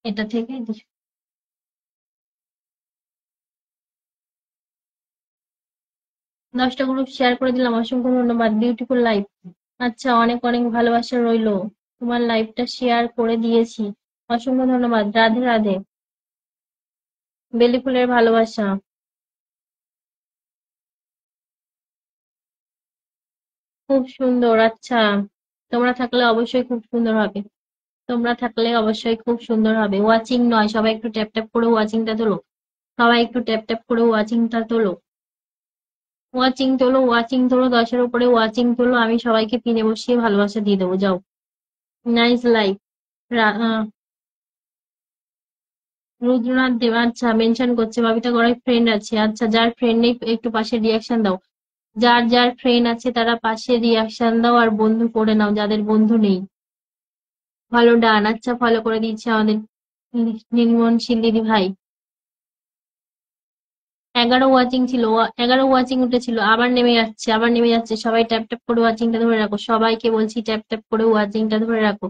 এটা থেকে 10টা গ্রুপ শেয়ার করে দিলাম, অসংখ্য ধন্যবাদ, বিউটিফুল লাইফ। আচ্ছা অনেক অনেক ভালোবাসা রইলো, তোমার লাইভটা শেয়ার করে দিয়েছি, অসংখ্য ধন্যবাদ, রাধে রাধে। বেলি ফুলের ভালোবাসা, খুব সুন্দর। আচ্ছা, তোমরা থাকলে অবশ্যই খুব সুন্দর হবে, তোমরা থাকলে অবশ্যই খুব সুন্দর হবে। ওয়াচিং নয়, সবাই একটু ট্যাপ ট্যাপ করে ওয়াচিংটা তোলো, সবাই একটু ট্যাপ ট্যাপ করে ওয়াচিংটা তোলো। ওয়াচিং তোলো, ওয়াচিং তোলো, 10-এর উপরে ওয়াচিং তোলো, আমি সবাইকে পিনে বসিয়ে ভালোবাসা দিয়ে দেবো, যাও। Nice life. রুদ্রনাথ দেব আচ্ছা মেনশন করছে, ববিতা গড়াই ফ্রেন্ড আছে, আচ্ছা যার ফ্রেন্ড নেই একটু পাশে রিয়াকশন দাও। যার যার ফ্রেন্ড আছে তারা পাশে রিয়াকশন দাও, আর বন্ধু করে নাও যাদের বন্ধু নেই। ফলো ডান, আচ্ছা ফলো করে দিচ্ছে আমাদের নীলমণি দিদি ভাই। 11 ওয়াচিং ছিল, 11 ওয়াচিং উঠেছিল, আবার নেমে যাচ্ছে, আবার নেমে যাচ্ছে, সবাই ট্যাপ ট্যাপ করে ওয়াচিংটা ধরে রাখো, সবাইকে বলছি ট্যাপ ট্যাপ করে ওয়াচিংটা ধরে রাখো।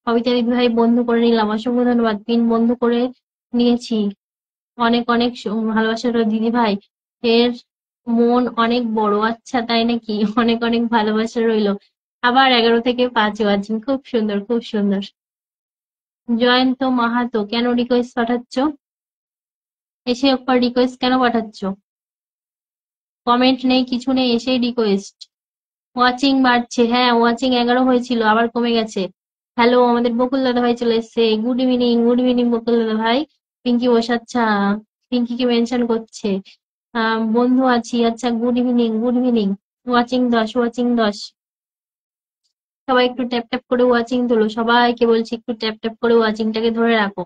কবিতা দিদি ভাই বন্ধু করে নিলাম, অসংখ্য ধন্যবাদ, পিন বন্ধ করে নিয়েছি। অনেক অনেক ভালোবাসা রইলো দিদি ভাই, এর মন অনেক বড়, আচ্ছা তাই নাকি? অনেক অনেক ভালোবাসা রইলো। আবার 11 থেকে 5 ওয়াচিং, খুব সুন্দর খুব সুন্দর। জয়ন্ত মাহাতো কেন রিকোয়েস্ট পাঠাচ্ছ? এসে একবার রিকোয়েস্ট কেন পাঠাচ্ছ? কমেন্ট নেই কিছু নেই, এসেই রিকোয়েস্ট। ওয়াচিং বাড়ছে, হ্যাঁ ওয়াচিং 11 হয়েছিল, আবার কমে গেছে। হ্যালো, আমাদের বকুল দাদা ভাই চলে এসেছে, গুড ইভিনিং, গুড ইভিনিং বকুল দাদা ভাই। পিঙ্কি বসে, আচ্ছা পিঙ্কিকে মেনশন করছে। বন্ধু আছি, আচ্ছা good evening, good evening. Watching 10, watching 10। সবাই একটু ট্যাপ ট্যাপ করে ওয়াচিং তোলো, সবাইকে বলছি একটু ট্যাপ ট্যাপ করে ওয়াচিংটাকে ধরে রাখো।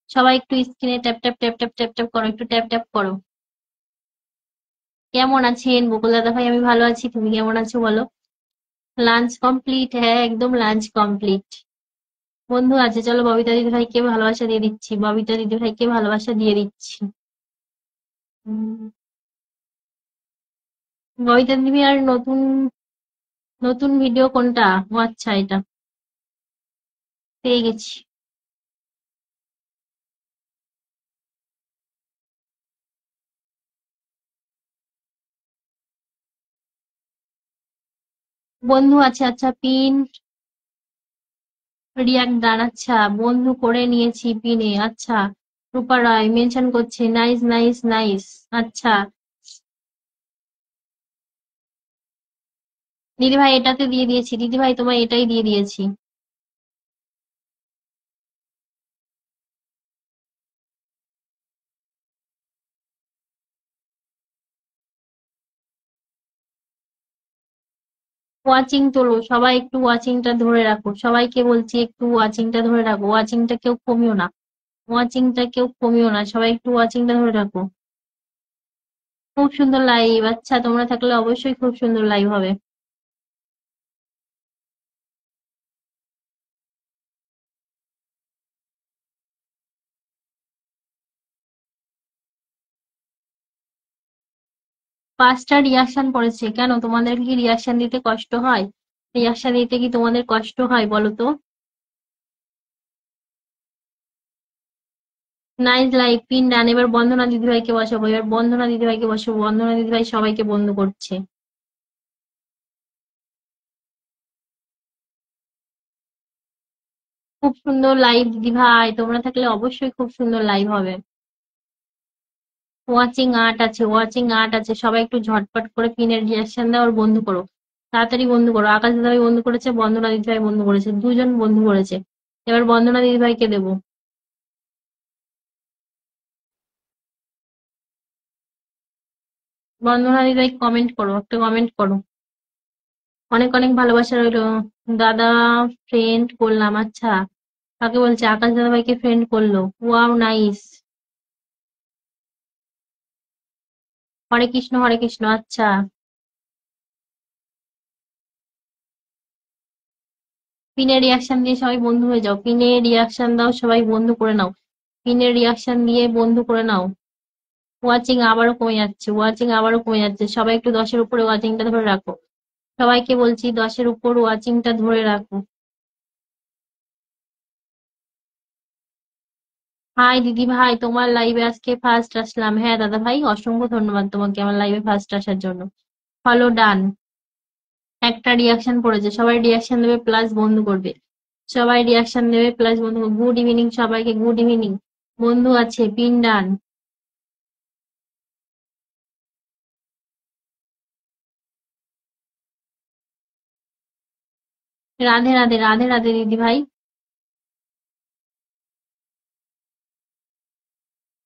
সবাই একটু স্ক্রিনে tap tap tap tap tap tap করো, একটু ট্যাপ ট্যাপ করো। কেমন আছেন বকুল দাদা ভাই? আমি ভালো আছি, তুমি কেমন আছো বলো? লাঞ্চ কমপ্লিট, হ্যাঁ একদম লাঞ্চ কমপ্লিট। বন্ধু আছে, চলো ববিতা দিদি ভাইকে ভালোবাসা দিয়ে দিচ্ছি, ববিতা দিদি ভাইকে ভালোবাসা দিয়ে দিচ্ছি। ববিতা দিদি আর নতুন নতুন ভিডিও কোনটা? ও আচ্ছা, এটা পেয়ে গেছি। বন্ধু আছে, আচ্ছা পিন রিয়াক্ট ডান, আচ্ছা বন্ধু করে নিয়েছি পিনে, আচ্ছা। রূপা রায় মেনশন করছে, নাইস নাইস নাইস। আচ্ছা দিদি ভাই এটাতে দিয়ে দিয়েছি, দিদি ভাই তোমায় এটাই দিয়ে দিয়েছি। ওয়াচিং তোলো সবাই, একটু ওয়াচিংটা ধরে রাখো, সবাইকে বলছি একটু ওয়াচিংটা ধরে রাখো, ওয়াচিংটা কেউ কমিও না, ওয়াচিংটা কেউ কমিও না, সবাই একটু ওয়াচিংটা ধরে রাখো। খুব সুন্দর লাইভ, আচ্ছা তোমরা থাকলে অবশ্যই খুব সুন্দর লাইভ হবে। পাঁচটা রিয়াকশন পড়েছে, কেন তোমাদের কি রিয়াকশন দিতে কষ্ট হয়? রিয়াকশন দিতে কি তোমাদের কষ্ট হয় বলো তো? নাইস লাইভ, পিন ডান। এবার বন্দনা দিদিভাইকে বসাবো, এবার বন্দনা দিদিভাইকে বসাবো, বন্দনা দিদিভাই সবাইকে বন্ধ করছে। খুব সুন্দর লাইভ দিদিভাই, তোমরা থাকলে অবশ্যই খুব সুন্দর লাইভ হবে। ওয়াচিং আর্ট আছে, ওয়াচিং আর্ট আছে, সবাই একটু ঝটপট করে পিনের রিয়াকশন দাও আর বন্ধু করো, তাড়াতাড়ি বন্ধু করো। আকাশ দিদিভাই বন্ধু করেছে, বন্দনা দিদিভাই বন্ধু করেছে, দুজন বন্ধু করেছে। এবার বন্দনা দিদিভাইকে দেবো। বন্দনা দিদিভাই কমেন্ট করো, একটা কমেন্ট করো। অনেক অনেক ভালোবাসা রইলো। দাদা ফ্রেন্ড করলাম, আচ্ছা কাকে বলছে? আকাশ দাদাভাইকে ফ্রেন্ড করলো, ওয়াও নাইস। হরে কৃষ্ণ হরে কৃষ্ণ, আচ্ছা। পিনের রিয়াকশন দিয়ে সবাই বন্ধু হয়ে যাও, পিনে রিয়াকশন দাও, সবাই বন্ধু করে নাও, পিনের রিয়াকশন দিয়ে বন্ধু করে নাও। ওয়াচিং আবারও কমে যাচ্ছে, ওয়াচিং আবারও কমে যাচ্ছে, সবাই একটু 10-এর উপরে ওয়াচিংটা ধরে রাখো, সবাইকে বলছি 10-এর উপর ওয়াচিংটা ধরে রাখো। হাই দিদি ভাই, তোমার লাইভে আজকে ফার্স্ট আসলাম। হ্যাঁ দাদা ভাই, অসংখ্য ধন্যবাদ তোমাকে আমার লাইভে ফার্স্ট আসার জন্য। ফলো ডান। একটা রিয়াকশন পড়েছে, সবাই রিয়াকশন দেবে প্লাস বন্ধু করবে, সবাই রিয়াকশন দেবে প্লাস বন্ধু। গুড ইভিনিং সবাইকে, গুড ইভিনিং। বন্ধু আছে, পিন ডান। রাধে রাধে, রাধে রাধে দিদি ভাই।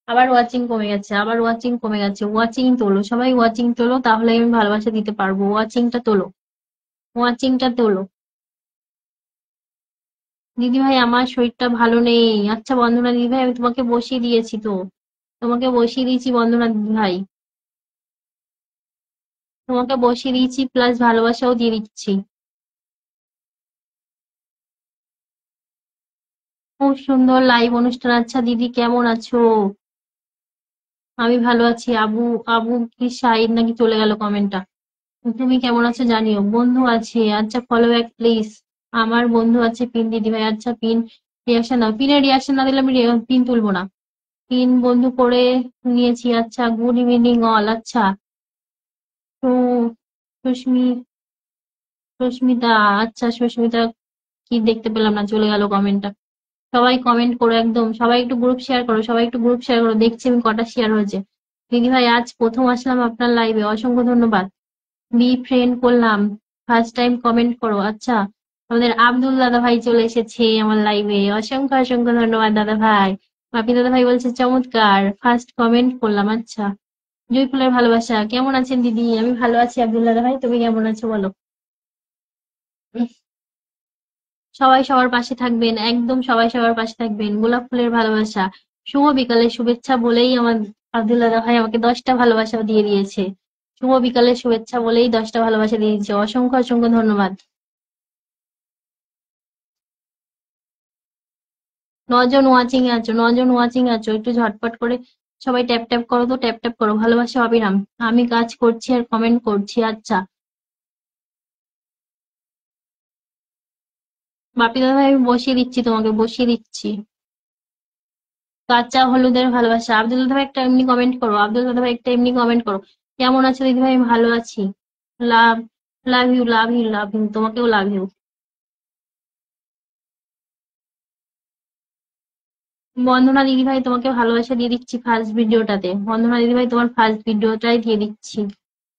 আবার ওয়াচিং কমে গেছে, আবার ওয়াচিং কমে গেছে, ওয়াচিং তোলো সবাই, ওয়াচিং তোলো, তাহলে আমি ভালোবাসা দিতে পারবো। ওয়াচিংটা তোলো, ওয়াচিংটা তোলো। দিদি ভাই আমার শরীরটা ভালো নেই। আচ্ছা বন্দনা দিদি ভাই, আমি তোমাকে বসিয়ে দিয়েছি তো, তোমাকে বসিয়ে দিয়েছি বন্দনা দিদি ভাই, তোমাকে বসিয়ে দিয়েছি প্লাস ভালোবাসাও দিয়ে দিচ্ছি। খুব সুন্দর লাইভ অনুষ্ঠান, আচ্ছা দিদি কেমন আছো? আমি ভালো আছি। আবু, আবু কি শাহিদ নাকি চলে গেল কমেন্টটা। তুমি কেমন আছো জানিও। বন্ধু আছে, আচ্ছা ফলো ব্যাক প্লিজ। আমার বন্ধু আছে পিন দিদি ভাই, আচ্ছা পিন রিয়াকশন দাও, পিনের রিয়াকশন না দিলে আমি পিন তুলবো না। পিন বন্ধু করে নিয়েছি, আচ্ছা গুড ইভিনিং অল, আচ্ছা। তো সুস্মি, সুস্মিতা, আচ্ছা সুস্মিতা কি দেখতে পেলাম না, চলে গেল কমেন্টটা। সবাই কমেন্ট করো, একদম সবাই একটু গ্রুপ শেয়ার করো, সবাই একটু গ্রুপ শেয়ার করো, দেখছি আমি কটা শেয়ার হয়েছে। দিদি ভাই আজ প্রথম আসলাম আপনার লাইভে, অসংখ্য ধন্যবাদ। বি ফ্রেন্ড করলাম, ফার্স্ট টাইম কমেন্ট করো, আচ্ছা। আমাদের আব্দুল দাদা ভাই চলে এসেছে আমার লাইভে, অসংখ্য অসংখ্য ধন্যবাদ দাদা ভাই। বাপি দাদা ভাই বলছে চমৎকার, ফার্স্ট কমেন্ট করলাম, আচ্ছা। জুই ফুলের ভালোবাসা, কেমন আছেন দিদি? আমি ভালো আছি আব্দুল দাদা ভাই, তুমি কেমন আছো বলো? সবাই সবার পাশে থাকবেন, একদম সবাই সবার পাশে থাকবেন। গোলাপ ফুলের ভালোবাসা, শুভ বিকালের শুভেচ্ছা বলেই আমার আব্দুল দাদা ভাই আমাকে 10টা ভালোবাসা দিয়ে দিয়েছে। শুভ বিকালের শুভেচ্ছা বলেই 10টা ভালোবাসা দিয়ে দিয়েছে, অসংখ্য অসংখ্য ধন্যবাদ। 9 জন ওয়াচিং এ আছো, 9 জন ওয়াচিং আছো, একটু ঝটপট করে সবাই ট্যাপ ট্যাপ করো, তো ট্যাপ ট্যাপ করো। ভালোবাসা অবিরাম। আমি কাজ করছি আর কমেন্ট করছি। আচ্ছা, বাপি দাদা ভাই আমি বসিয়ে দিচ্ছি, তোমাকে বসিয়ে দিচ্ছি। কাঁচা হলুদের ভালোবাসা। আব্দুল দাদা ভাই একটা এমনি কমেন্ট করো, আব্দুল দাদা ভাই একটা এমনি কমেন্ট করো। কেমন আছো দিদি ভাই? আমি ভালো আছি। Love, love you, love you, love you, তোমাকেও লাভ ইউ। বন্দনা দিদি ভাই তোমাকে ভালোবাসা দিয়ে দিচ্ছি ফার্স্ট ভিডিওটাতে। বন্দনা দিদি ভাই তোমার ফার্স্ট ভিডিওটাই দিয়ে দিচ্ছি।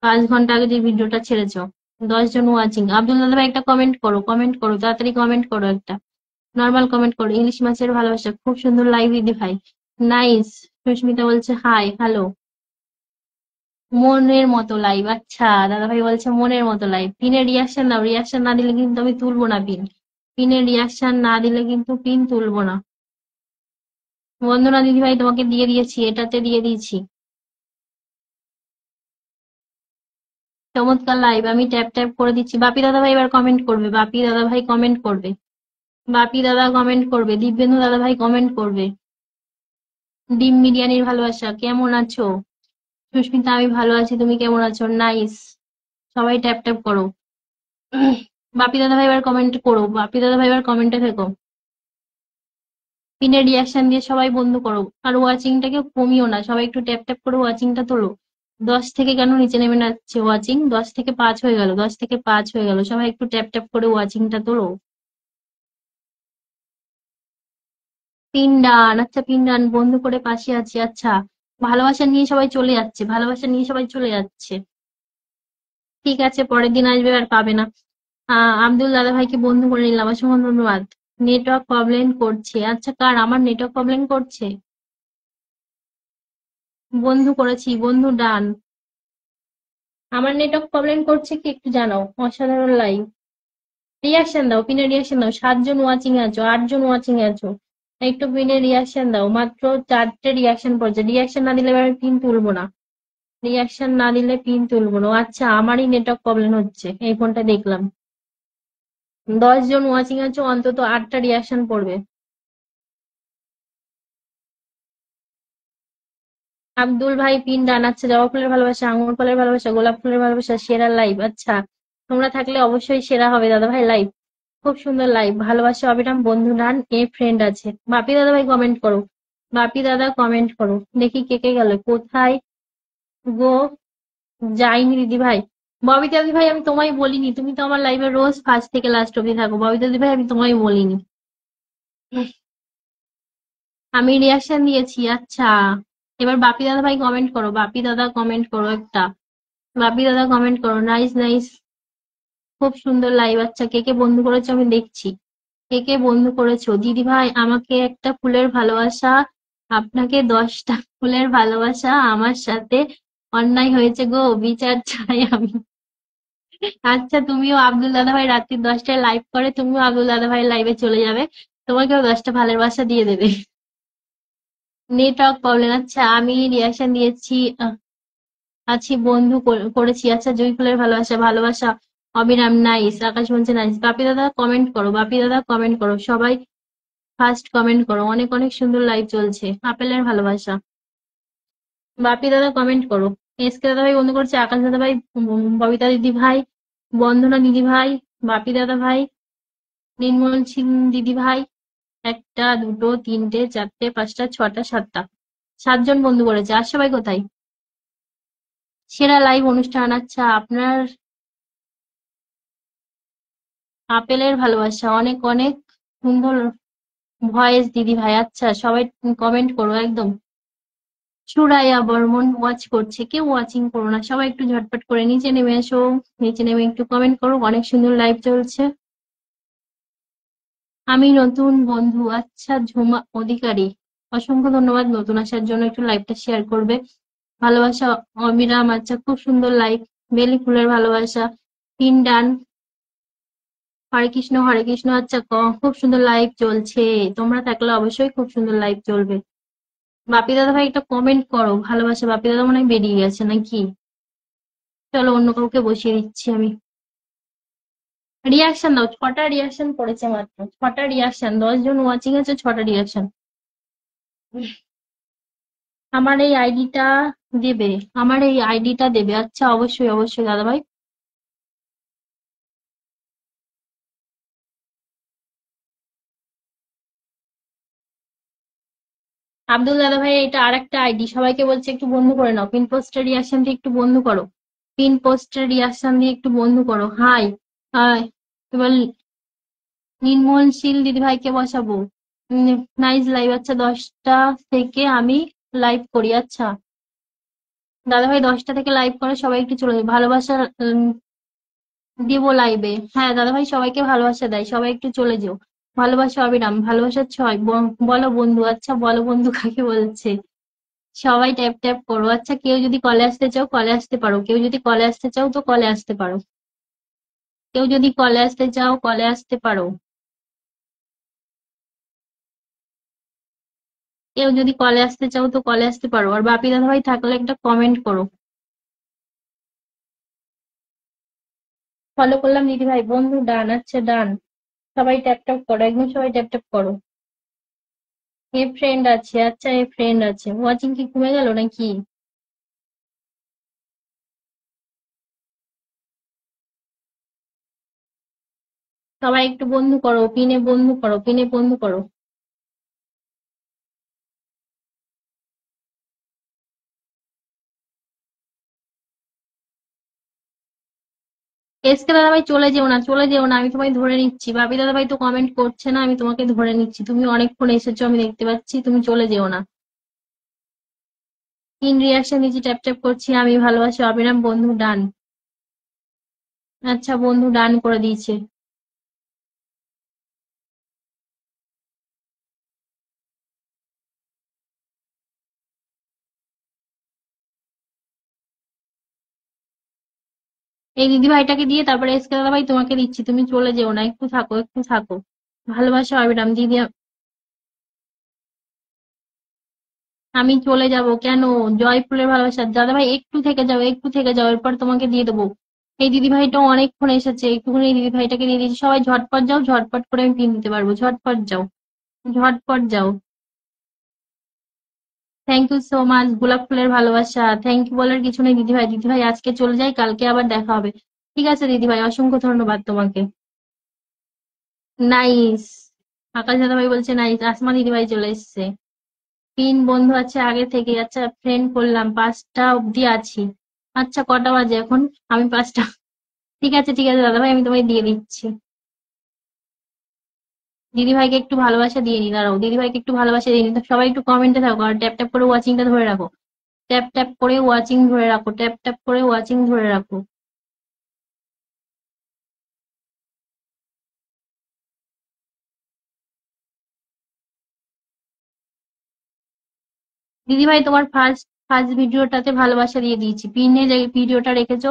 5 ঘন্টা আগে যে ভিডিওটা ছেড়েছো। 10 জন ওয়াচিং। আব্দুল দাদা ভাই একটা কমেন্ট করো, কমেন্ট করো, তাড়াতাড়ি কমেন্ট করো একটা। নর্মাল কমেন্ট করো। ইলিশ মাছের ভালোবাসা, খুব সুন্দর লাইভ দিদি ভাই। নাইস। সুস্মিতা বলছে হাই হ্যালো। মনের মতো লাইভ। আচ্ছা, দাদা ভাই বলছে মনের মতো লাইভ। পিনের রিয়াকশন দাও, রিয়াকশন না দিলে কিন্তু আমি তুলবো না পিন। পিনের রিয়াকশন না দিলে কিন্তু পিন তুলবো না। বন্দনা দিদি ভাই তোমাকে দিয়ে দিয়েছি, এটাতে দিয়ে দিয়েছি। চমৎকার লাইভ। আমি ট্যাপ ট্যাপ করে দিচ্ছি। বাপি দাদা ভাই এবার কমেন্ট করবে, বাপি দাদা ভাই কমেন্ট করবে। বাপি দাদা কমেন্ট করবে, দিব্যেন্দু দাদা ভাই কমেন্ট করবে। ডিম বিরিয়ানির ভালোবাসা, কেমন আছো? সুস্মিতা আমি ভালো আছি, তুমি কেমন আছো? নাইস। সবাই ট্যাপ ট্যাপ করো। বাপি দাদা ভাই এবার কমেন্ট করো, বাপি দাদা ভাই এবার কমেন্টে থেকো। পিনের রিয়াকশন দিয়ে সবাই বন্ধ করো। আর ওয়াচিংটাকে কমিও না, সবাই একটু ট্যাপ ট্যাপ করে ওয়াচিংটা তোলো। 10 থেকে কেন নিচে নেমে যাচ্ছে ওয়াচিং? 10 থেকে 5 হয়ে গেল, 10 থেকে 5 হয়ে গেল। সবাই একটু ট্যাপ ট্যাপ করে ওয়াচিংটা তোলো। পিন্ডান, আচ্ছা পিন্ডান বন্ধ করে পাশে আছি। আচ্ছা, ভালোবাসা নিয়ে সবাই চলে যাচ্ছে, ভালোবাসা নিয়ে সবাই চলে যাচ্ছে। ঠিক আছে, পরের দিন আসবে আর পাবে না। আব্দুল দাদা ভাইকে বন্ধু করে নিলাম, অসংখ্য ধন্যবাদ। নেটওয়ার্ক প্রবলেম করছে। আচ্ছা, কার? আমার নেটওয়ার্ক প্রবলেম করছে? বন্ধু করেছি, বন্ধু ডান। আমার নেটওয়ার্ক প্রবলেম করছে কি একটু জানাও। অসাধারণ লাইভ। রিয়াকশন দাও, পিনের রিয়াকশন দাও। 7 জন ওয়াচিং এ আছো, 8 জন ওয়াচিং এ আছো। একটু পিনের রিয়াকশন দাও। মাত্র 4টে রিয়াকশন পড়ছে। রিয়াকশন না দিলে এবার আমি পিন তুলবো না। রিয়াকশন না দিলে পিন তুলবো না। আচ্ছা, আমারই নেটওয়ার্ক প্রবলেম হচ্ছে, এই ফোনটা দেখলাম। 10 জন ওয়াচিং আছো, অন্তত 8টা রিয়াকশন পড়বে। আব্দুল ভাই পিন ডান। আচ্ছা, জবা ফুলের ভালোবাসা, আঙুর ফলের ভালোবাসা, গোলাপ ফুলের ভালোবাসা, সেরা লাইভ। আচ্ছা, তোমরা থাকলে অবশ্যই সেরা হবে দাদা ভাই লাইভ। খুব সুন্দর লাইভ। ভালোবাসা অবিরাম, বন্ধু ডান, এ ফ্রেন্ড আছে। বাপি দাদা ভাই কমেন্ট করো, বাপি দাদা কমেন্ট করো। দেখি কে কে গেল কোথায় গো। যাইনি দিদি ভাই। ববিতা দিদি ভাই আমি তোমায় বলিনি, তুমি তো আমার লাইভে রোজ ফার্স্ট থেকে লাস্ট অব্দি থাকো। ববিতা দিদি ভাই আমি তোমায় বলিনি। আমি রিয়াকশন দিয়েছি। আচ্ছা, এবার বাপি দাদা ভাই কমেন্ট করো, বাপি দাদা কমেন্ট করো একটা। বাপি দাদা কমেন্ট করো। নাইস নাইস, খুব সুন্দর লাইভ। আচ্ছা, কে কে বন্ধু করেছো আমি দেখছি। কে কে বন্ধু করেছো? দিদি ভাই আমাকে একটা ফুলের ভালোবাসা, আপনাকে 10টা ফুলের ভালোবাসা। আমার সাথে অন্যায় হয়েছে গো, বিচার চাই আমি। আচ্ছা, তুমিও আব্দুল দাদা ভাই রাত্রি 10টায় লাইভ করে, তুমিও আব্দুল দাদা ভাই লাইভে চলে যাবে। তোমাকেও 10টা ভালোবাসা দিয়ে দেবে। Network problem. আচ্ছা, আমি রিয়াকশন দিয়েছি। আছি বন্ধু করেছি। আচ্ছা, জুঁই ফুলের ভালোবাসা, ভালোবাসা অবিরাম। নাইস। আকাশ বলছে নাইস। বাপি দাদা কমেন্ট করো, বাপি দাদা কমেন্ট করো। সবাই ফার্স্ট কমেন্ট করো। অনেক অনেক সুন্দর লাইভ চলছে। আপেলের ভালোবাসা। বাপি দাদা কমেন্ট করো। এসকে দাদা ভাই বন্ধু করছে, আকাশ দাদা ভাই, ববিতা দিদি ভাই, বন্দনা দিদি ভাই, বাপি দাদা ভাই, নির্মল সিং দিদি ভাই। একটা, দুটো, তিনটে, চারটে, পাঁচটা, ছটা, সাতটা। 7 জন বন্ধু করেছে। আর সবাই কোথায়? সেরা লাইভ অনুষ্ঠান। আচ্ছা, আপনার আপেলের ভালোবাসা, অনেক অনেক সুন্দর ভয়েস দিদি ভাই। আচ্ছা, সবাই কমেন্ট করো একদম। সুরাইয়া বর্মন ওয়াচ করছে, কেউ ওয়াচিং করো না, সবাই একটু ঝটপট করে নিচে নেমে এসো। নিচে নেমে একটু কমেন্ট করো। অনেক সুন্দর লাইভ চলছে। আমি নতুন বন্ধু। আচ্ছা, ঝুমা অধিকারী, অসংখ্য ধন্যবাদ নতুন আসার জন্য। একটু লাইভটা শেয়ার করবে। ভালোবাসা অবিরাম। আচ্ছা, খুব সুন্দর লাইভ। বেলি ফুলের ভালোবাসা, পিন ডান। হরে কৃষ্ণ, হরে কৃষ্ণ। আচ্ছা, খুব সুন্দর লাইভ চলছে। তোমরা থাকলে অবশ্যই খুব সুন্দর লাইভ চলবে। বাপি দাদা ভাই একটা কমেন্ট করো ভালোবাসা। বাপি দাদা মনে হয় বেরিয়ে গেছে নাকি? চলো অন্য কাউকে বসিয়ে দিচ্ছি আমি। রিয়াকশন দাও। 6টা রিয়াকশন পড়েছে মাত্র, 6টা রিয়াকশন। 10 জন ওয়াচিং আছে, 6টা রিয়াকশন। আমার এই আইডিটা দেবে, আমার এই আইডিটা দেবে। আচ্ছা, অবশ্যই অবশ্যই দাদা ভাই। আব্দুল দাদা ভাই, এটা আর একটা আইডি, সবাইকে বলছে একটু বন্ধু করে নাও, পিন পোস্টের রিয়াকশন দিয়ে একটু বন্ধু করো, পিন পোস্টের রিয়াকশন দিয়ে একটু বন্ধু করো। Hi, hi. এবার নির্মলশীল দিদি ভাইকে বসাবো। Nice live. আচ্ছা, 10টা থেকে আমি লাইভ করি। আচ্ছা দাদা ভাই, 10টা থেকে লাইভ করে সবাই একটু চলে যাবে, ভালোবাসা দিব লাইভে। হ্যাঁ দাদা ভাই, সবাইকে ভালোবাসা দেয়, সবাই একটু চলে যেও। ভালোবাসা অবিরাম, ভালোবাসা ছয়, বলো বন্ধু। আচ্ছা বলো বন্ধু কাকে বলছে? সবাই ট্যাপ ট্যাপ করো। আচ্ছা, কেউ যদি কলে আসতে চাও কলে আসতে পারো, কেউ যদি কলে আসতে চাও তো কলে আসতে পারো, কেউ যদি কলে আসতে চাও কলে আসতে পারো, কেউ যদি কলে আসতে চাও তো কলে আসতে পারো। আর বাপি দাদা ভাই থাকলে একটা কমেন্ট করো। ফলো করলাম দিদি ভাই, বন্ধু ডান। আচ্ছা ডান। সবাই ট্যাপ ট্যাপ করো, একদম সবাই ট্যাপ ট্যাপ করো। এ ফ্রেন্ড আছে। আচ্ছা, এ ফ্রেন্ড আছে। ওয়াচিং কি কমে গেল নাকি? সবাই একটু বন্ধু করো, পিনে বন্ধু করো, পিনে বন্ধু করো। এসকে দাদা ভাই চলে যেও না, চলে যেও না, আমি তোমায় ধরে নিচ্ছি। বাপি দাদা ভাই তো কমেন্ট করছে না, আমি তোমাকে ধরে নিচ্ছি, তুমি অনেকক্ষণ এসেছো আমি দেখতে পাচ্ছি, তুমি চলে যেও না। তিন রিয়াকশন দিচ্ছি, ট্যাপ ট্যাপ করছি। আমি ভালোবাসি অবিরাম, বন্ধু ডান। আচ্ছা, বন্ধু ডান করে দিয়েছে। এই দিদি ভাইটাকে দিয়ে তারপরে এসকে দাদা ভাই তোমাকে দিচ্ছি, তুমি চলে যেও না, একটু থাকো একটু থাকো। ভালোবাসা অবিরাম দিদি। আমি চলে যাব কেন? জয়পুরের ভালোবাসা দাদা ভাই, একটু থেকে যাও একটু থেকে যাও, এরপর তোমাকে দিয়ে দেবো। এই দিদি ভাইটা অনেকক্ষণ এসেছে, একটুখানি এই দিদি ভাইটাকে দিয়ে দিয়েছি। সবাই ঝটপট যাও, ঝটপট করে আমি পিন দিতে পারবো, ঝটপট যাও, ঝটপট যাও। থ্যাংক ইউ সো মাচ, গোলাপ ফুলের ভালোবাসা। থ্যাংক ইউ বলার কিছু নেই দিদি ভাই, দিদি ভাই আজকে চলে যাই, কালকে আবার দেখা হবে। ঠিক আছে দিদি ভাই, অসংখ্য ধন্যবাদ তোমাকে। নাইস। আকাশ দাদা ভাই বলছে নাইস, আসমা দিদি ভাই চলে এসেছে। তিন বন্ধু আছে আগে থেকে। আচ্ছা, ফ্রেন্ড করলাম, 5টা অব্দি আছি। আচ্ছা, কটা বাজে এখন? আমি 5টা। ঠিক আছে ঠিক আছে দাদা ভাই, আমি তোমায় দিয়ে দিচ্ছি। দিদি ভাইকে একটু ভালোবাসা দিয়ে নি, দাঁড়াও, দিদি ভাইকে একটু ভালোবাসা দিয়ে নি। তো সবাই একটু কমেন্টে থাকো আর ট্যাপ ট্যাপ করে ওয়াচিংটা ধরে রাখো, ট্যাপ ট্যাপ করে ওয়াচিং ধরে রাখো, ট্যাপ ট্যাপ করে ওয়াচিং ধরে রাখো। দিদি ভাই, তোমার ফার্স্ট ফার্স্ট ভিডিওটাতে ভালোবাসা দিয়ে দিয়েছি, পিনে যে ভিডিওটা রেখেছো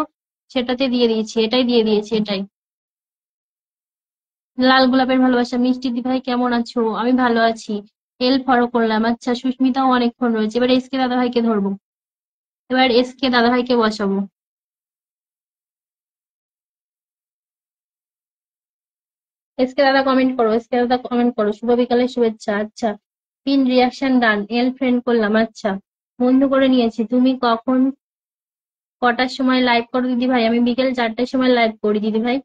সেটাতে দিয়ে দিয়েছি, এটাই দিয়ে দিয়েছি, এটাই। লাল গোলাপের ভালোবাসা। মিষ্টি দি ভাই কেমন আছো? আমি ভালো আছি। এল ফলো করলাম। আচ্ছা, সুস্মিতাও অনেকক্ষণ রয়েছে। এবার এসকে দাদা ভাইকে ধরবো, এবার এসকে দাদা ভাইকে বসাবো। এসকে দাদা কমেন্ট করো, এসকে দাদা কমেন্ট করো, শুভ বিকালের শুভেচ্ছা। আচ্ছা, পিন রিয়াকশন ডান, এল ফ্রেন্ড করলাম। আচ্ছা, বন্ধু করে নিয়েছি। তুমি কখন কটার সময় লাইভ করো দিদি ভাই? আমি বিকেল 4টার সময় লাইভ করি দিদি ভাই।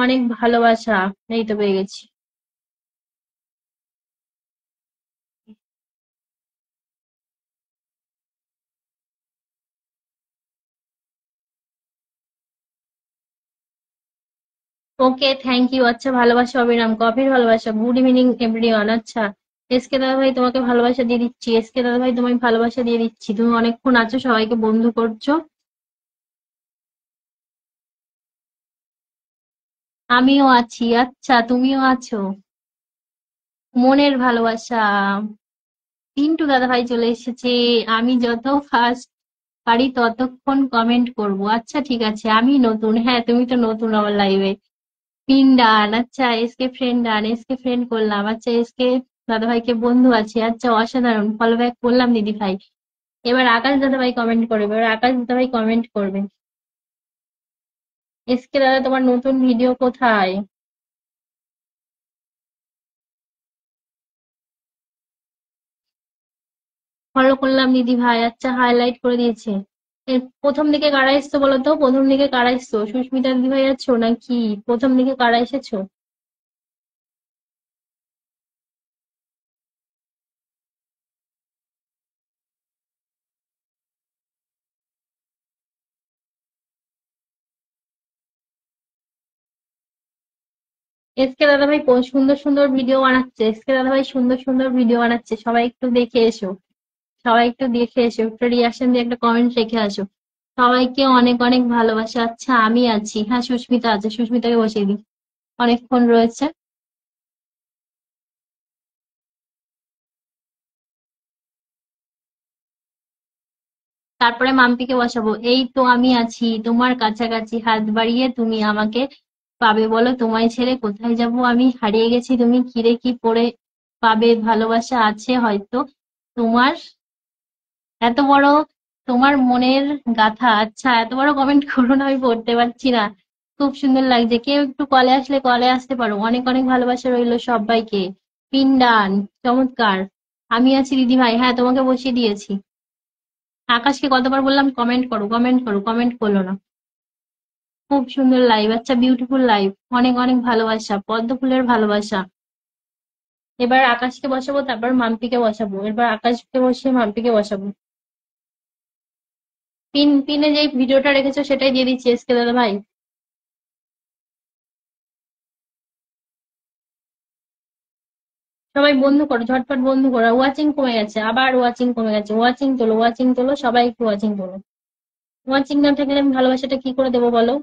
অনেক ভালোবাসা। এই তো পেয়ে গেছি। ওকে, থ্যাংক ইউ। আচ্ছা, ভালোবাসা অবিরাম, কফির ভালোবাসা। Good evening everyone. আচ্ছা, এসকে দাদা ভাই তোমাকে ভালোবাসা দিয়ে দিচ্ছি, এসকে দাদা ভাই তোমায় ভালোবাসা দিয়ে দিচ্ছি, তুমি অনেকক্ষণ আছো, সবাইকে বন্ধু করছো। আমিও আছি। আচ্ছা, তুমিও আছো। মনের ভালোবাসা। পিন্টু দাদা ভাই চলে এসেছে। আমি যত ফার্স্ট পারি ততক্ষণ কমেন্ট করব। আচ্ছা ঠিক আছে, আমি নতুন, হ্যাঁ তুমি তো নতুন আমার লাইভে। পিন ডান। আচ্ছা, এসকে ফ্রেন্ড ডান, এসকে ফ্রেন্ড করলাম। আচ্ছা, এসকে দাদা ভাইকে বন্ধু আছে। আচ্ছা, অসাধারণ, ফলো ব্যাক করলাম দিদি ভাই। এবার আকাশ দাদা ভাই কমেন্ট করবে, এবার আকাশ দাদা ভাই কমেন্ট করবে। এসকে দাদা, তোমার নতুন ভিডিও কোথায়? ফলো করলাম দিদি ভাই। আচ্ছা, হাইলাইট করে দিয়েছে। প্রথম দিকে কারা এসছো বলো তো? প্রথম দিকে কারা এসছো? সুস্মিতা দিদি ভাই আছো নাকি প্রথম দিকে কারা এসেছো? এসকে দাদা ভাই সুন্দর সুন্দর ভিডিও বানাচ্ছে। এসকে দাদা ভাই সুন্দর সুন্দর ভিডিও বানাচ্ছে, সবাই একটু দেখে এসো। সবাই একটু দেখে এসো, একটু রিয়াকশন দিয়ে একটা কমেন্ট রেখে আসো। সবাইকে অনেক অনেক ভালোবাসা। আচ্ছা, আমি আছি। হ্যাঁ, সুস্মিতা আছে, সুস্মিতাকে বসিয়ে দিই। অনেকক্ষণ রয়েছে। তারপরে মাম্পিকে বসাবো। এই তো আমি আছি তোমার কাছাকাছি, হাত বাড়িয়ে তুমি আমাকে পাবে বলো, তোমায় ছেড়ে কোথায় যাব আমি, হারিয়ে গেছি তুমি কিরে কি পড়ে পাবে, ভালোবাসা আছে হয়তো তোমার এত বড়, তোমার মনের গাথা। আচ্ছা, এত বড় কমেন্ট করো না, আমি পড়তে পারছি না। খুব সুন্দর লাগছে। কেউ একটু কলে আসলে কলে আসতে পারো। অনেক অনেক ভালোবাসা রইলো সবাইকে। পিন্ডান। চমৎকার। আমি আছি দিদি ভাই। হ্যাঁ, তোমাকে বসিয়ে দিয়েছি। আকাশকে কতবার বললাম কমেন্ট করো, কমেন্ট করো, কমেন্ট করলো না। খুব সুন্দর লাইভ। আচ্ছা, বিউটিফুল লাইভ। অনেক অনেক ভালোবাসা, পদ্ম ফুলের ভালোবাসা। এবার আকাশকে বসাবো, তারপর মাম্পিকে বসাবো। এবার আকাশকে বসিয়ে মাম্পিকে বসাবো। পিনে যে ভিডিওটা রেখেছো সেটাই দিয়ে দিচ্ছি এসকে দাদা ভাই। সবাই বন্ধু করো, ঝটপট বন্ধু করো। ওয়াচিং কমে গেছে, আবার ওয়াচিং কমে গেছে। ওয়াচিং তোলো, ওয়াচিং তোলো, সবাই একটু ওয়াচিং তোলো। ওয়াচিং না থাকলে আমি ভালোবাসাটা কি করে দেবো বলো?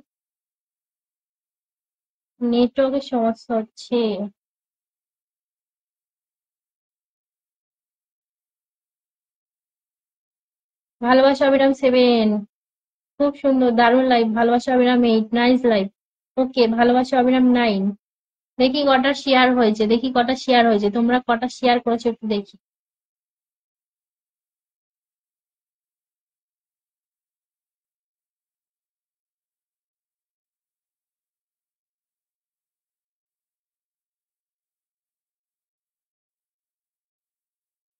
নেটওয়ার্কের সমস্যা হচ্ছে। ভালোবাসা অবিরাম 7। খুব সুন্দর, দারুণ লাইভ। ভালোবাসা অবিরাম 8, নাইস লাইভ। ওকে, ভালোবাসা অবিরাম 9। দেখি কটা শেয়ার হয়েছে, দেখি কটা শেয়ার হয়েছে, তোমরা কটা শেয়ার করেছো একটু দেখি।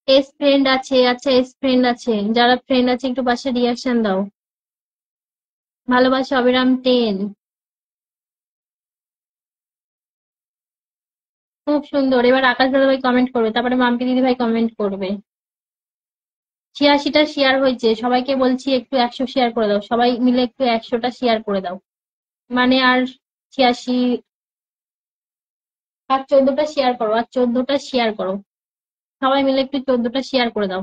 এস ফ্রেন্ড আছে? আচ্ছা, এস ফ্রেন্ড আছে, যারা ফ্রেন্ড আছে একটু পাশে রিয়াকশন দাও। ভালোবাসা অবিরাম 10। খুব সুন্দর। এবার আকাশ দাদা ভাই কমেন্ট করবে, তারপরে মাম্পি দিদি ভাই কমেন্ট করবে। 86টা শেয়ার হয়েছে। সবাইকে বলছি একটু 100 শেয়ার করে দাও, সবাই মিলে একটু 100টা শেয়ার করে দাও। মানে আর 86, আর 14টা শেয়ার করো, আর 14টা শেয়ার করো। সবাই মিলে একটু 14টা শেয়ার করে দাও।